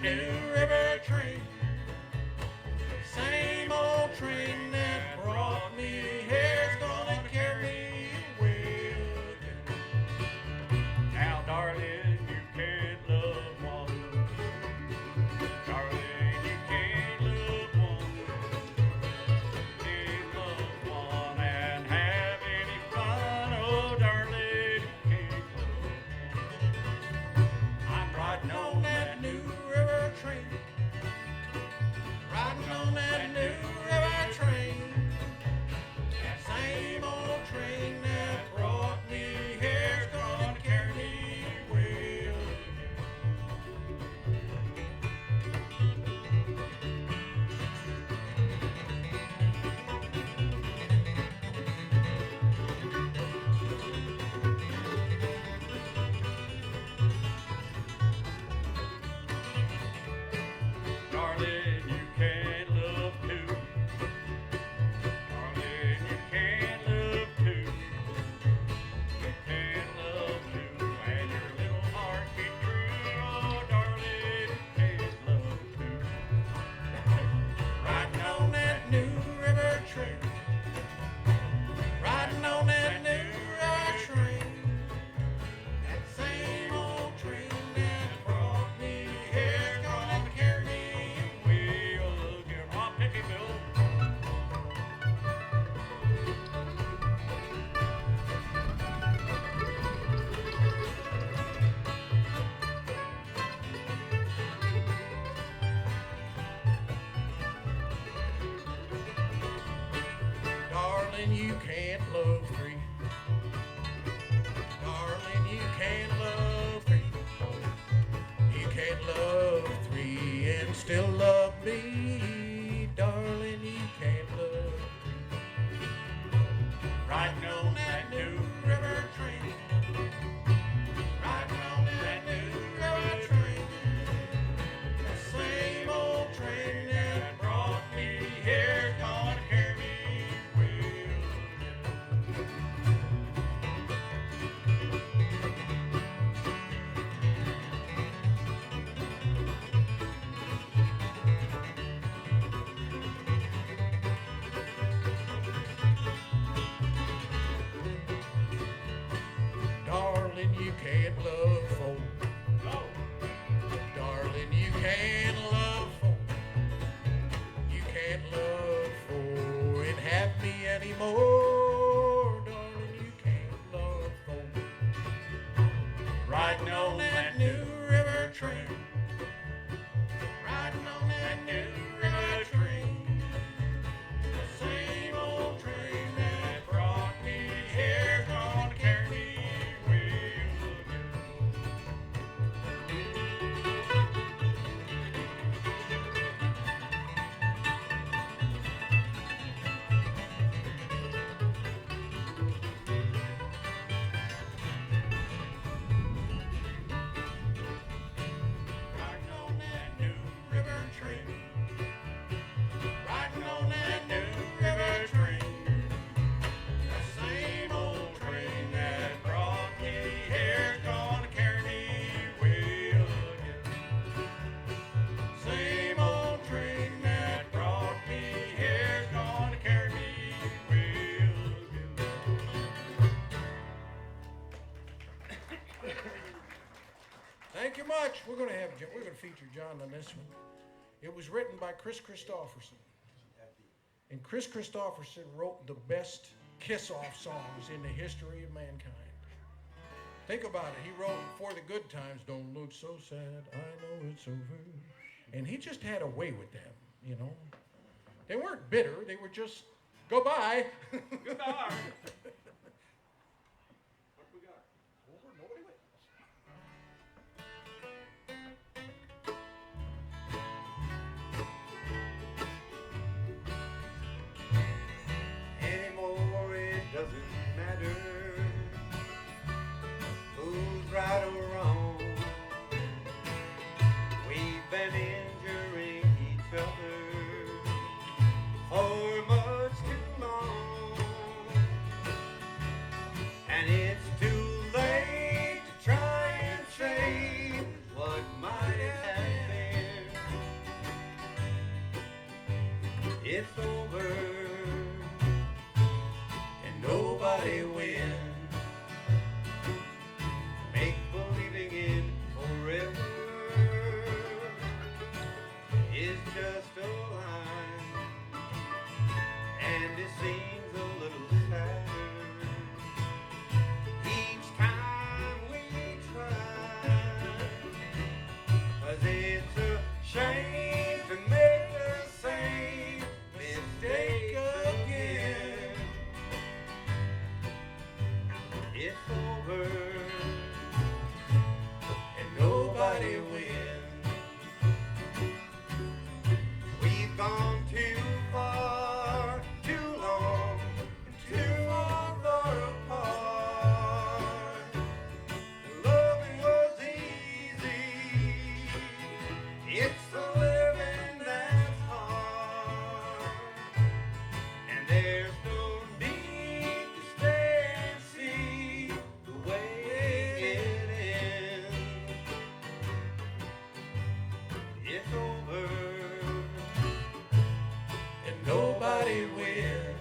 that New River train, same old train that brought me here's gonna carry me away again. Now, darling, you can't love one. Darling, you can't love one. Can't love one and have any fun. Oh, darling, you can't love one. I'm riding on that New River train, riding on that New River train, that same old train that brought me here's gonna carry me away again. Darling, you can't love two. Darling, you can't love two. You can't love two, and your little heart get true. Oh, darling, you can't love two. Riding on that New River train, riding on that New River train, that same old train that brought me here's gonna carry me away again. Oh, Picky Bill. Darling, you can't love three. Darling, you can't love three. You can't love three and still love me. Darling, you can't love three. Riding on that New River train. Riding on that New River train. The same old train that brought me here gonna carry me away again. Darling, you can't love four. No. Darling, you can't love four. You can't love four and have me anymore. Darling, you can't love four. Riding on that New River train. Riding on that New River train. The same old train that brought me here gonna carry me away Riding on that New River train. Riding on that New River train. The same old train that brought me here's gonna carry me away again. Same old train that brought me here's gonna carry me away again. Thank you much. We're gonna feature John on this one. It was written by Chris Christopherson. And Chris Christopherson wrote the best kiss-off songs in the history of mankind. Think about it. He wrote For the Good Times, Don't Look So Sad, I Know It's Over. And he just had a way with them, you know. They weren't bitter. They were just, goodbye. Goodbye. What we got? Nobody went. Anymore, it doesn't matter who's right or wrong. We've been injuring each other for much too long. it's over and nobody wins. Make believing in forever is just a line, and it seems a little sad each time we try, 'cause it's a shame to make the same mistake again. It's over and nobody wins. We've gone too far, too long, too far apart. Loving was easy. It's the living that's hard. And there's no need to stay and see the way it ends. It's over and nobody wins.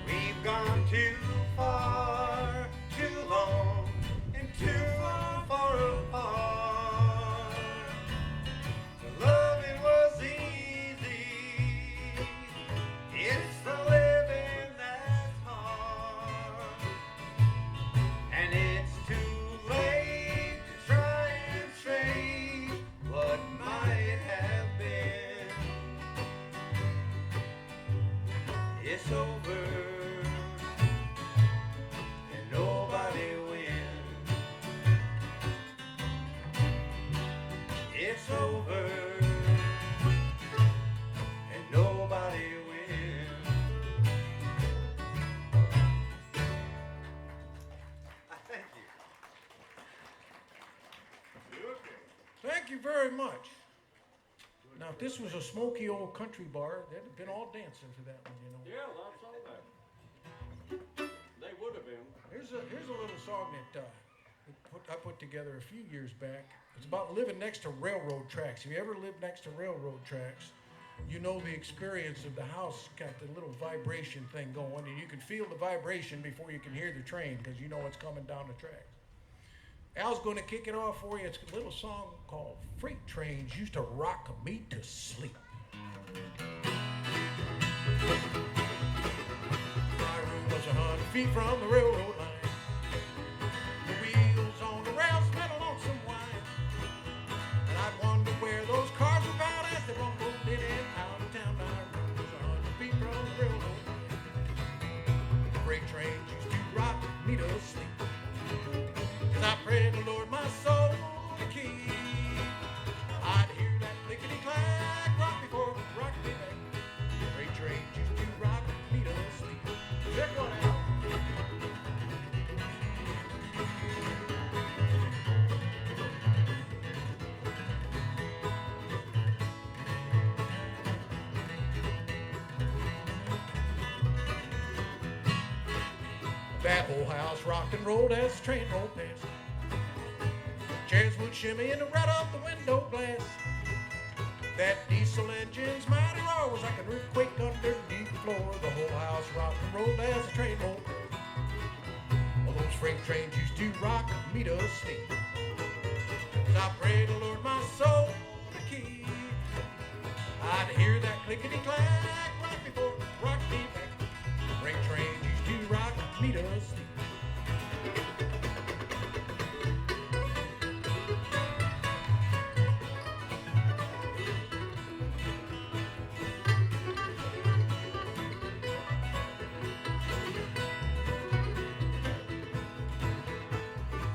We've gone too far, too long, and too far apart. The loving was easy. It's the living that's hard. And it's too late to try and trade what might have been. It's over and nobody wins. It's over and nobody wins. Thank you. Thank you very much. Now, if this was a smoky old country bar, they'd have been all dancing for that one, you know. Yeah, that's all that. They would have been. Here's a little song that I put together a few years back. It's about living next to railroad tracks. If you ever lived next to railroad tracks, you know the experience of the house got the little vibration thing going, and you can feel the vibration before you can hear the train because you know it's coming down the tracks. Al's going to kick it off for you. It's a little song called Freight Trains Used to Rock Me to Sleep. My room was 100 feet from the railroad line. The wheels on the rails smelled on some wine. And I'd wonder where those cars were bound as they rumbled in and out of town. My room was 100 feet from the railroad line. Freight trains used to rock me to sleep. I pray the Lord my soul to keep. I'd hear that clickety-clack rock before it rocked me back. Freight trains used to rock me to sleep. Check one out. That whole house rocked and rolled as the train rolled past. Chairs would shimmy and right off the window glass. That diesel engine's mighty roar was like an earthquake underneath the floor. The whole house rocked and rolled as the train rolled past. Well, those freight trains used to rock me to sleep. As I pray the Lord my soul to keep. I'd hear that clickety-clack right before it rocked me back. Freight trains used to rock me to sleep.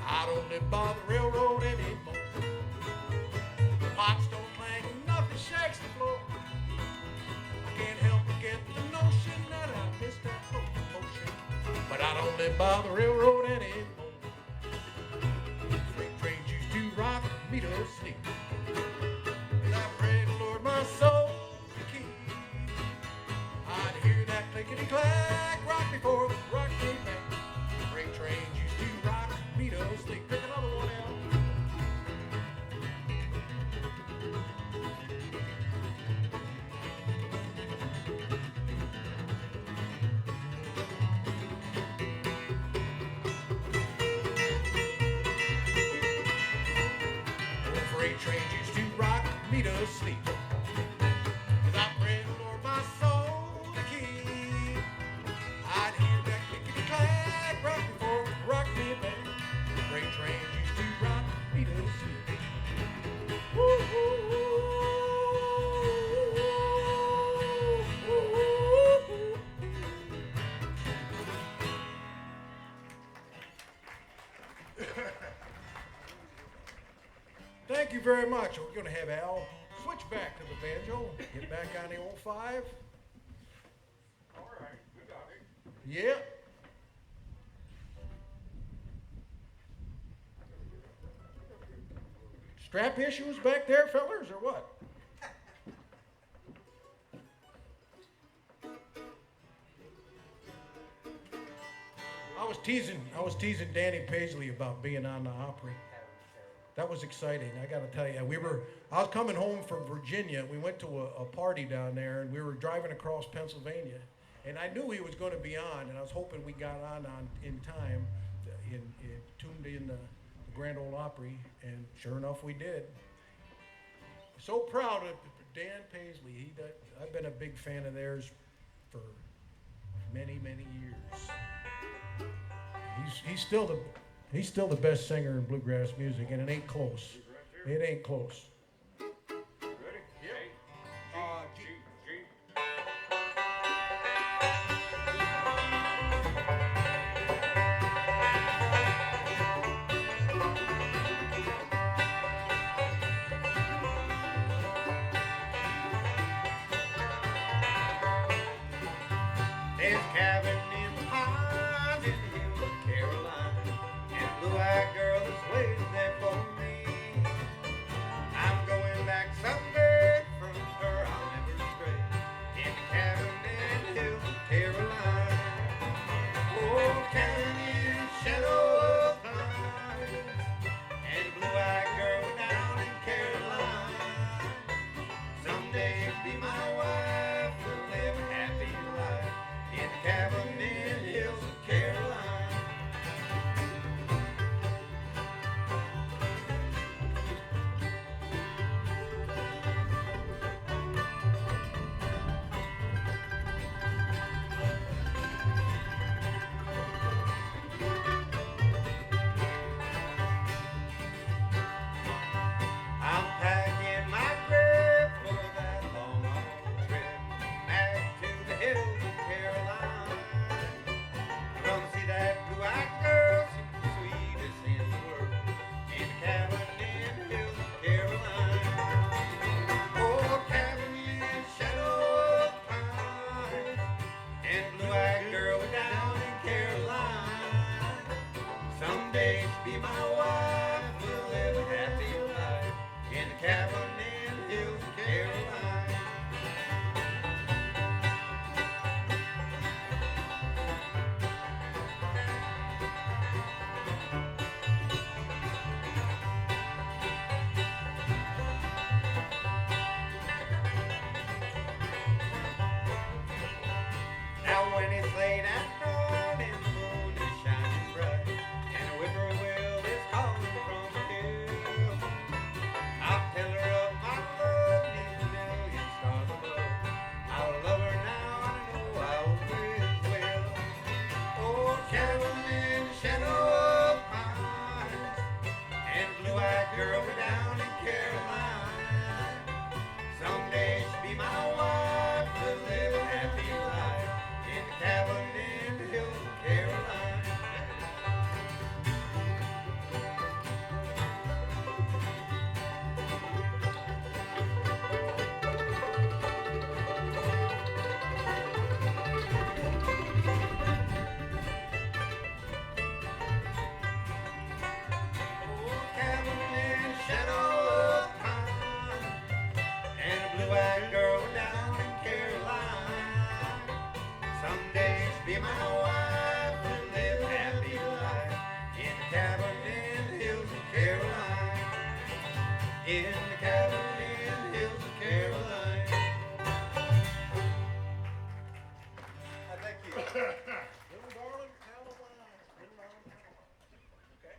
I live by the railroad anymore. The pots don't clank, nothing shakes the floor. I can't help but get the notion that I miss that locomotion. But I don't live by the railroad anymore. Freight trains used to rock me to sleep. And I pray the Lord my soul's the key. I'd hear that clickety-clack right before the rock came back. Freight trains used to rock me to sleep. Pick another one out. Freight trains used to rock me to sleep. 'Cause I pray the Lord my soul to keep. I'd hear that clickety-clack right before it rocked me back. Freight trains used to rock me to sleep. Woo, woo, woo, woo, woo, woo. Thank you very much. We're going to have Al switch back to the banjo, get back on the old 5. All right, you got it. Yeah. Strap issues back there, fellers, or what? I was teasing Danny Paisley about being on the Opry. That was exciting. I got to tell you, I was coming home from Virginia. We went to a party down there, and we were driving across Pennsylvania. And I knew he was going to be on, and I was hoping we got on in time, tuned in the Grand Ole Opry, and sure enough, we did. So proud of Dan Paisley. I've been a big fan of theirs for many, many years. He's still the best singer in bluegrass music, and it ain't close. It ain't close. Ready? Yeah. G, G, G. There's a cabin in the pines in the hills of Carolina, and a blue-eyed girl is waiting there for me. I'm going back someday, from her I'll never stray, in the cabin in the hills of Carolina. Oh, canyon, shadow of pines, and a blue-eyed girl down in Carolina. Someday be my wife, we'll live a happy life in the cabin in the hills of Carolina. I'm packing my grip for that long, long trip back to the hills of Carolina. I'm gonna see that blue-eyed girl, she's the sweetest in the world, in the cabin in the hills of Carolina. Oh, cabin in the shadow of pines, and blue-eyed girl down in Carolina. Someday she'll be my wife, we'll live a happy life in the cabin in the hills of Carolina. Now when it's late at night and the moon is shining bright, and the whippoorwill is calling from the hill, I'll tell her of my love, neath a million stars above. I'll love her now, and I know I always will. Oh, cabin in the shadow of pines, and a blue-eyed girl down in Carolina. Someday she'll be my wife, we'll live a happy life in the cabin in Be my wife and live a happy life in the cabin in the hills of Caroline. In the cabin in the hills of Caroline. Thank you. Little darling, Caroline. Little darling, Caroline. Okay.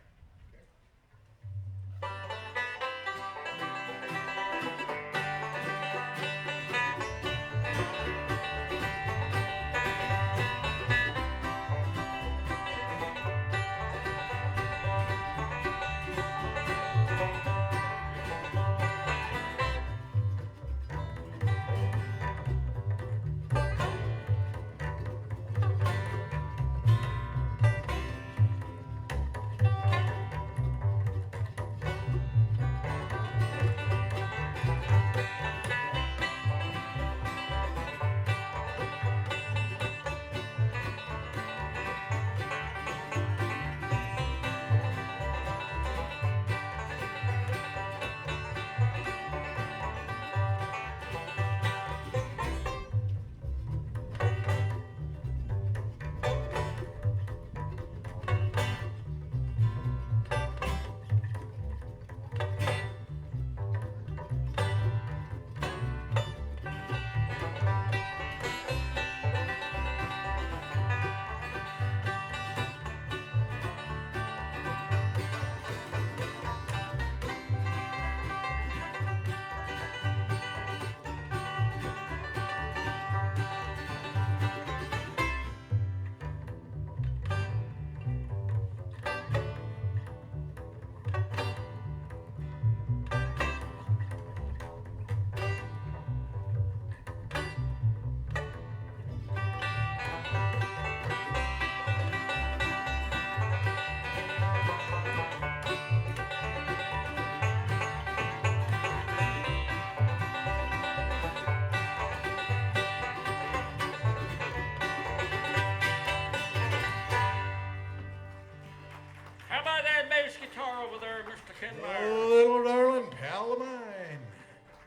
How about that bass guitar over there, Mr. Ken Meyer? Oh, little darling, pal of mine.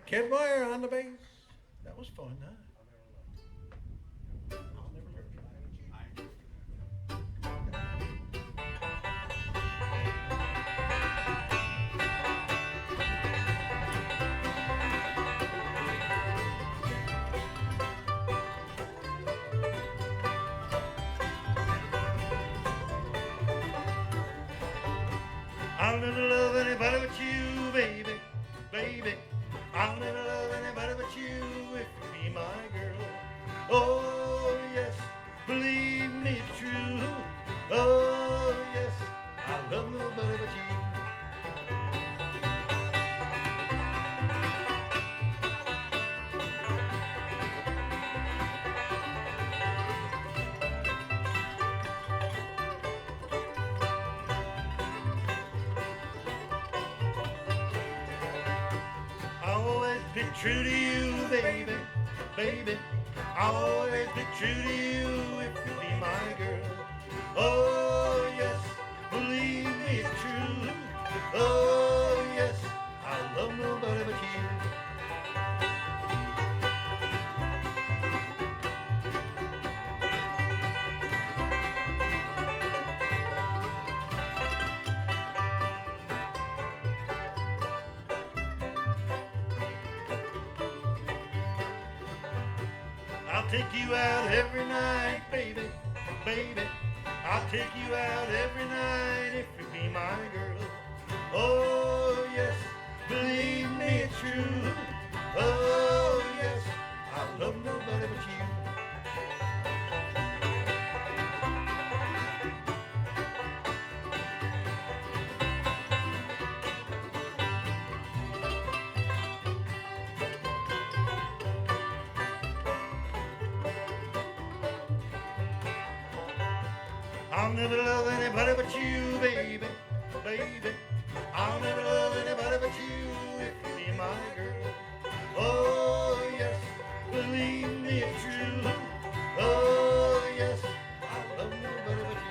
Ken Meyer on the bass. That was fun, huh? I'll never learn. I'll never love anybody but you, baby, baby. I'll never love anybody but you if you be my girl. Oh, yes, believe me, it's true. Oh, yes, I love nobody but you. I'll always be true to you, baby, baby. I'll always be true to you if you be my girl. Oh, yes, believe me, it's true. Oh, yes, I love nobody but you. I'll take you out every night, baby, baby. I'll take you out every night if you be my girl. Oh, yes, believe me, it's true. Oh, yes, I love nobody but you. I'll never love anybody but you, baby, baby. I'll never love anybody but you if you be my girl. Oh, yes, believe me, it's true. Oh, yes, I love nobody but you.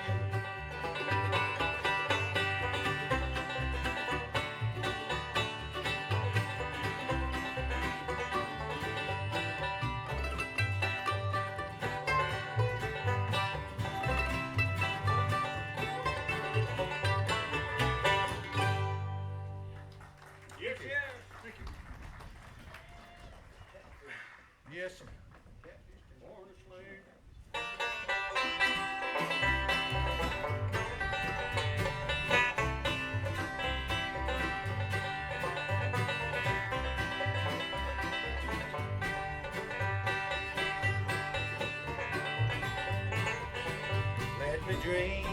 me dream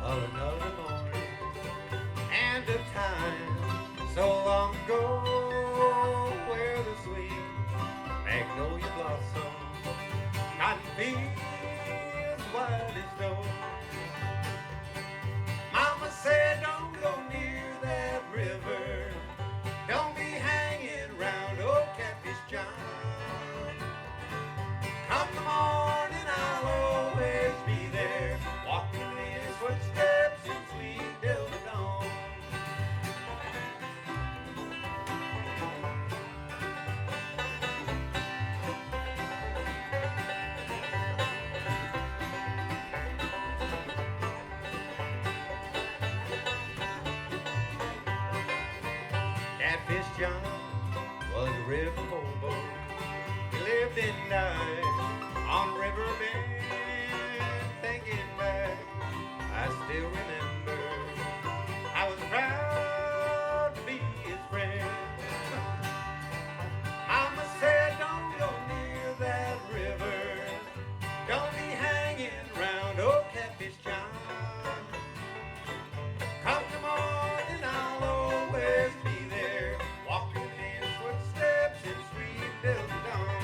of another morning and a time so long ago where the sweet magnolia blossom, cotton fields white as snow. Mama said don't go near that river, don't be hanging round old Catfish John. Come the morning, I'll always be there, walking in his footsteps in sweet Delta dawn. Catfish John was a river hobo. He lived and died on a river bend. Thinking back, I still remember I was proud to be his friend. Mama said don't go near that river, don't be hanging round old Catfish John. Come the morning, I'll always be there, walking in his footsteps in sweet Delta dawn.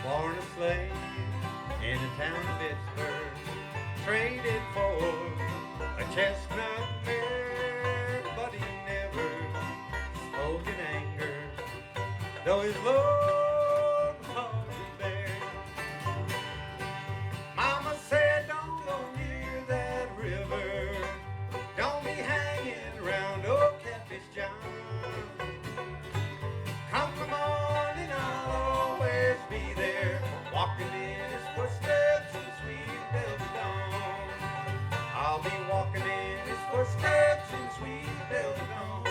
Born a slave in the town of Pittsburgh, traded for a chestnut mare, but he never spoke in anger, though his load was hard to bear. Mama said don't go near that river, don't be hanging round old Catfish John. Come the morning, I'll always be there, walking in his footsteps in sweet Delta dawn. I'll be walking in his footsteps in sweet Delta dawn.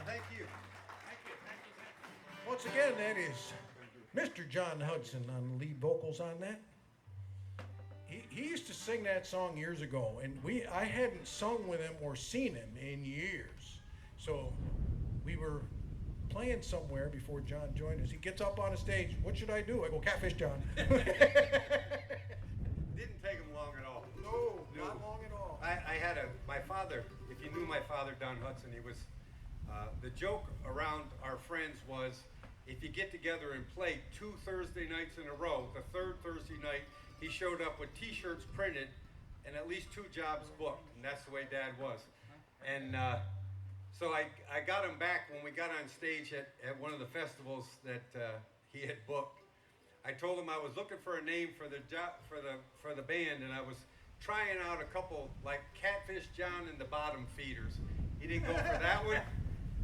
Thank you. Once again, that is Mr. John Hudson on lead vocals on that. He used to sing that song years ago, and I hadn't sung with him or seen him in years. So we were playing somewhere before John joined us. He gets up on a stage. What should I do? I go, Catfish John. Didn't take him long at all. No, not long at all. I had my father, if you knew my father, Don Hudson, he was, the joke around our friends was, if you get together and play 2 Thursday nights in a row, the third Thursday night, he showed up with t-shirts printed and at least 2 jobs booked, and that's the way Dad was. And so I got him back when we got on stage at one of the festivals that he had booked. I told him I was looking for a name for the band, and I was trying out a couple like Catfish John and the Bottom Feeders. He didn't go for that one.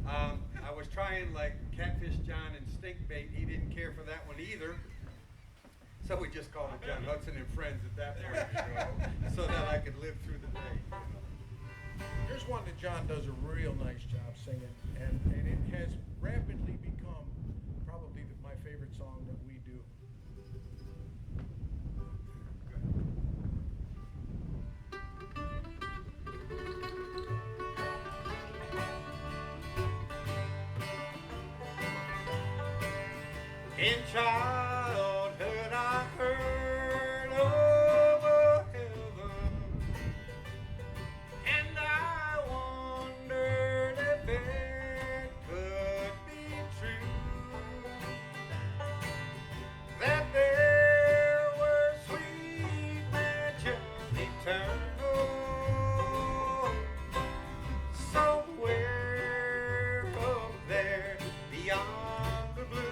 I was trying like Catfish John and Stinkbait. He didn't care for that one either. So we just called it John Hudson and Friends at that point, so that I could live through the day. Here's one that John does a real nice job singing, and it has rapidly become probably my favorite song that we do. In childhood I heard of a heaven, and I wondered if it could be true, that there were sweet mansions eternal somewhere up there beyond the blue.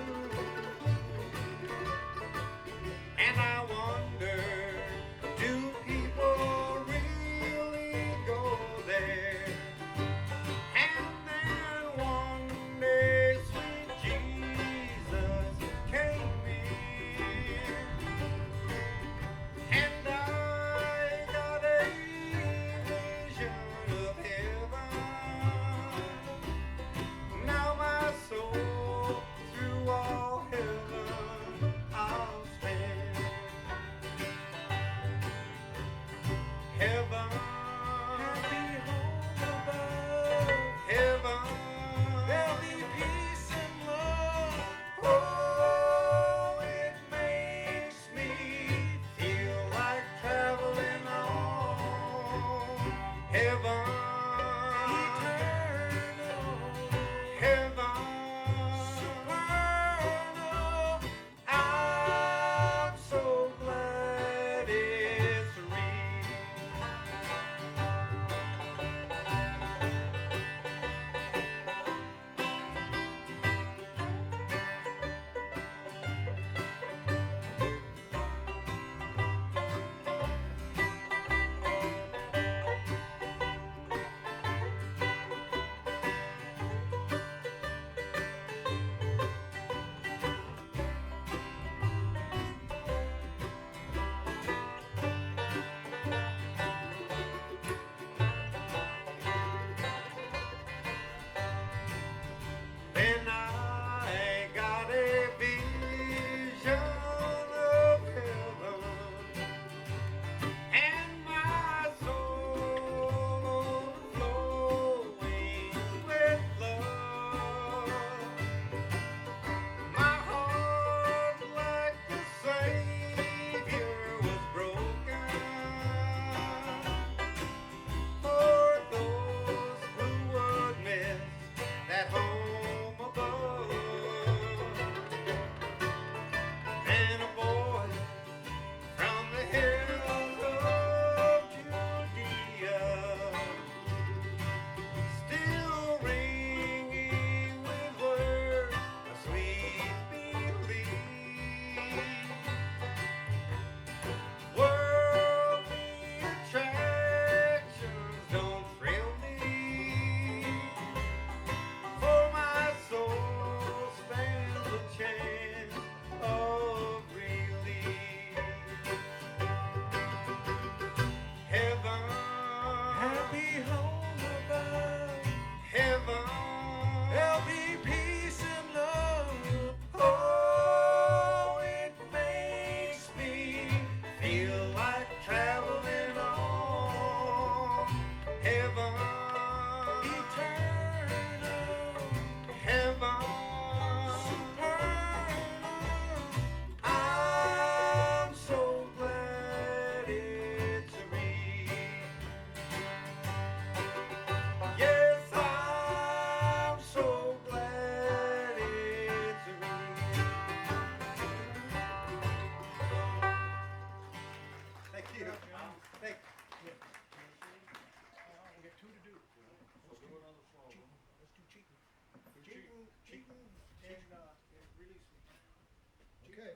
Okay.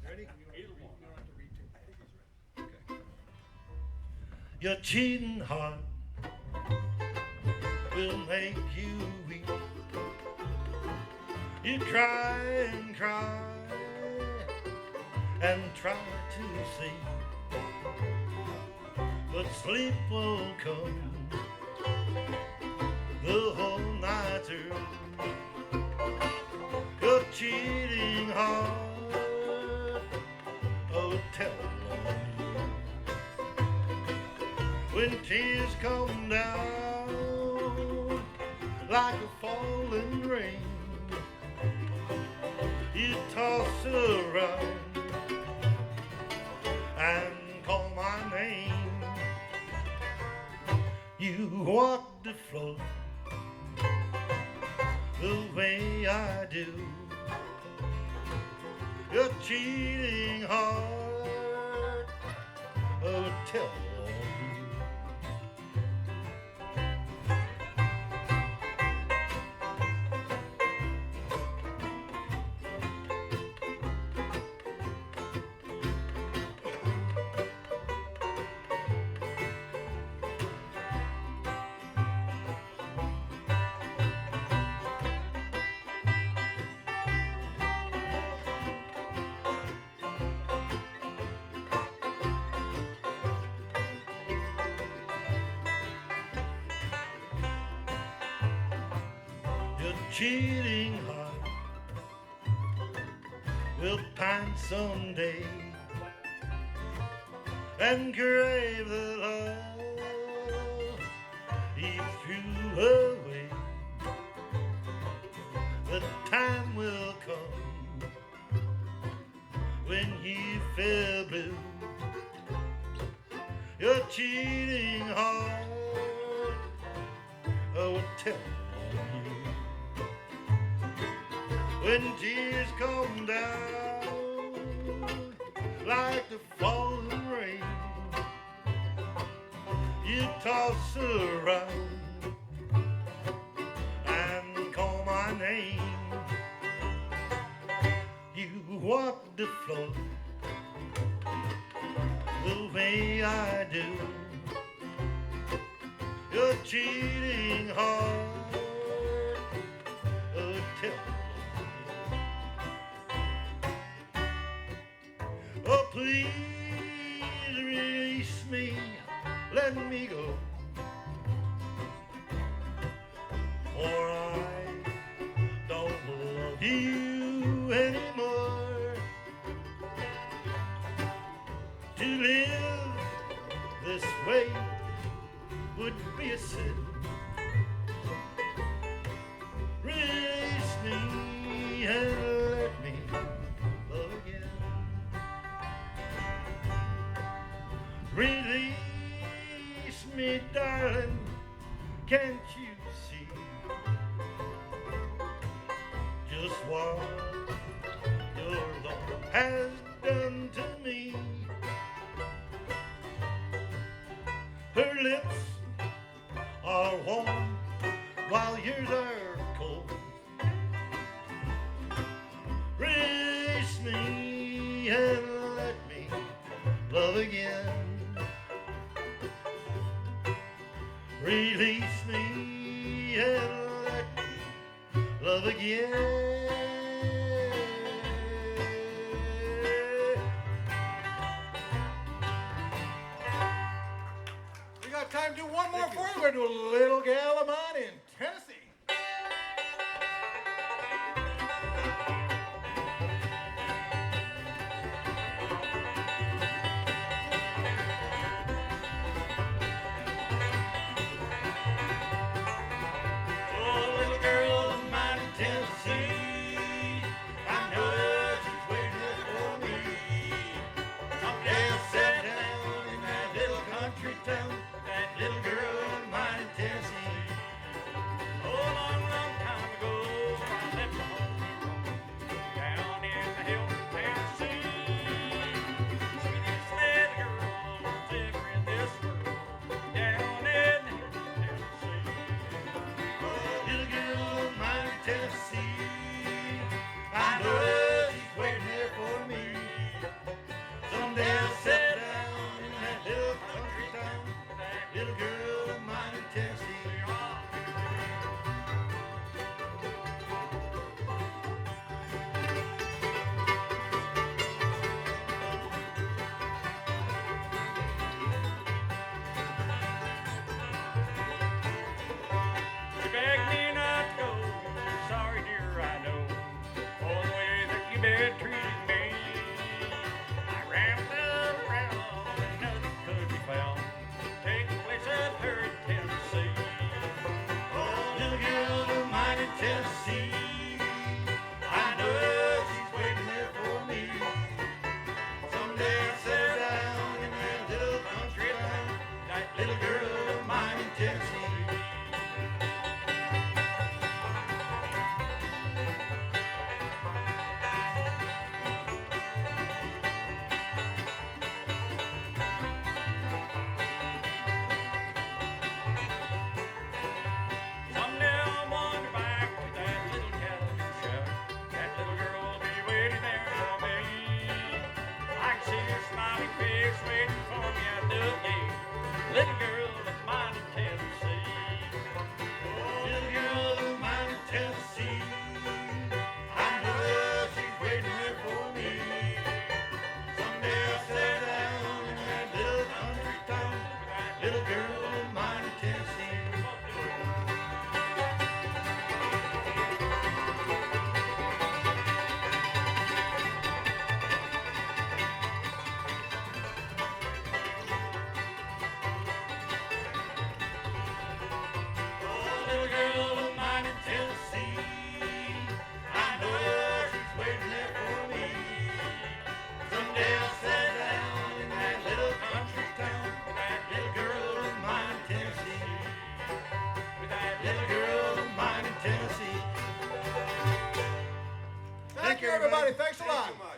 Ready? Either one. Your cheating heart will make you weep. You cry and cry and try to sleep, but sleep won't come the whole night through. Your cheating heart, oh, tell on you. When tears come down like a falling rain, you toss around and call my name. You walk the floor the way I do. Your cheating heart, oh, tell on you. Your cheating heart will pine someday and crave the love he threw away. The time will come when you feel blue. Your cheating heart, oh, tell on you. When tears come down like the falling rain, you toss around and call my name. You walk the floor the way I do. Your cheating heart, oh, tell. Oh, please release me, let me go, for I don't love you anymore. To live this way would be a sin. Release me and let me love again. Release me, darling, can't you see just what your love has done to me? Her lips are warm while yours are cold. Release me and let me love again. Release me and let me love again. We got time to do one more for you. We're going to do a little Galamon in Tennessee. Oh, little girl of mine in Tennessee, Okay, thanks a lot. Thank you much.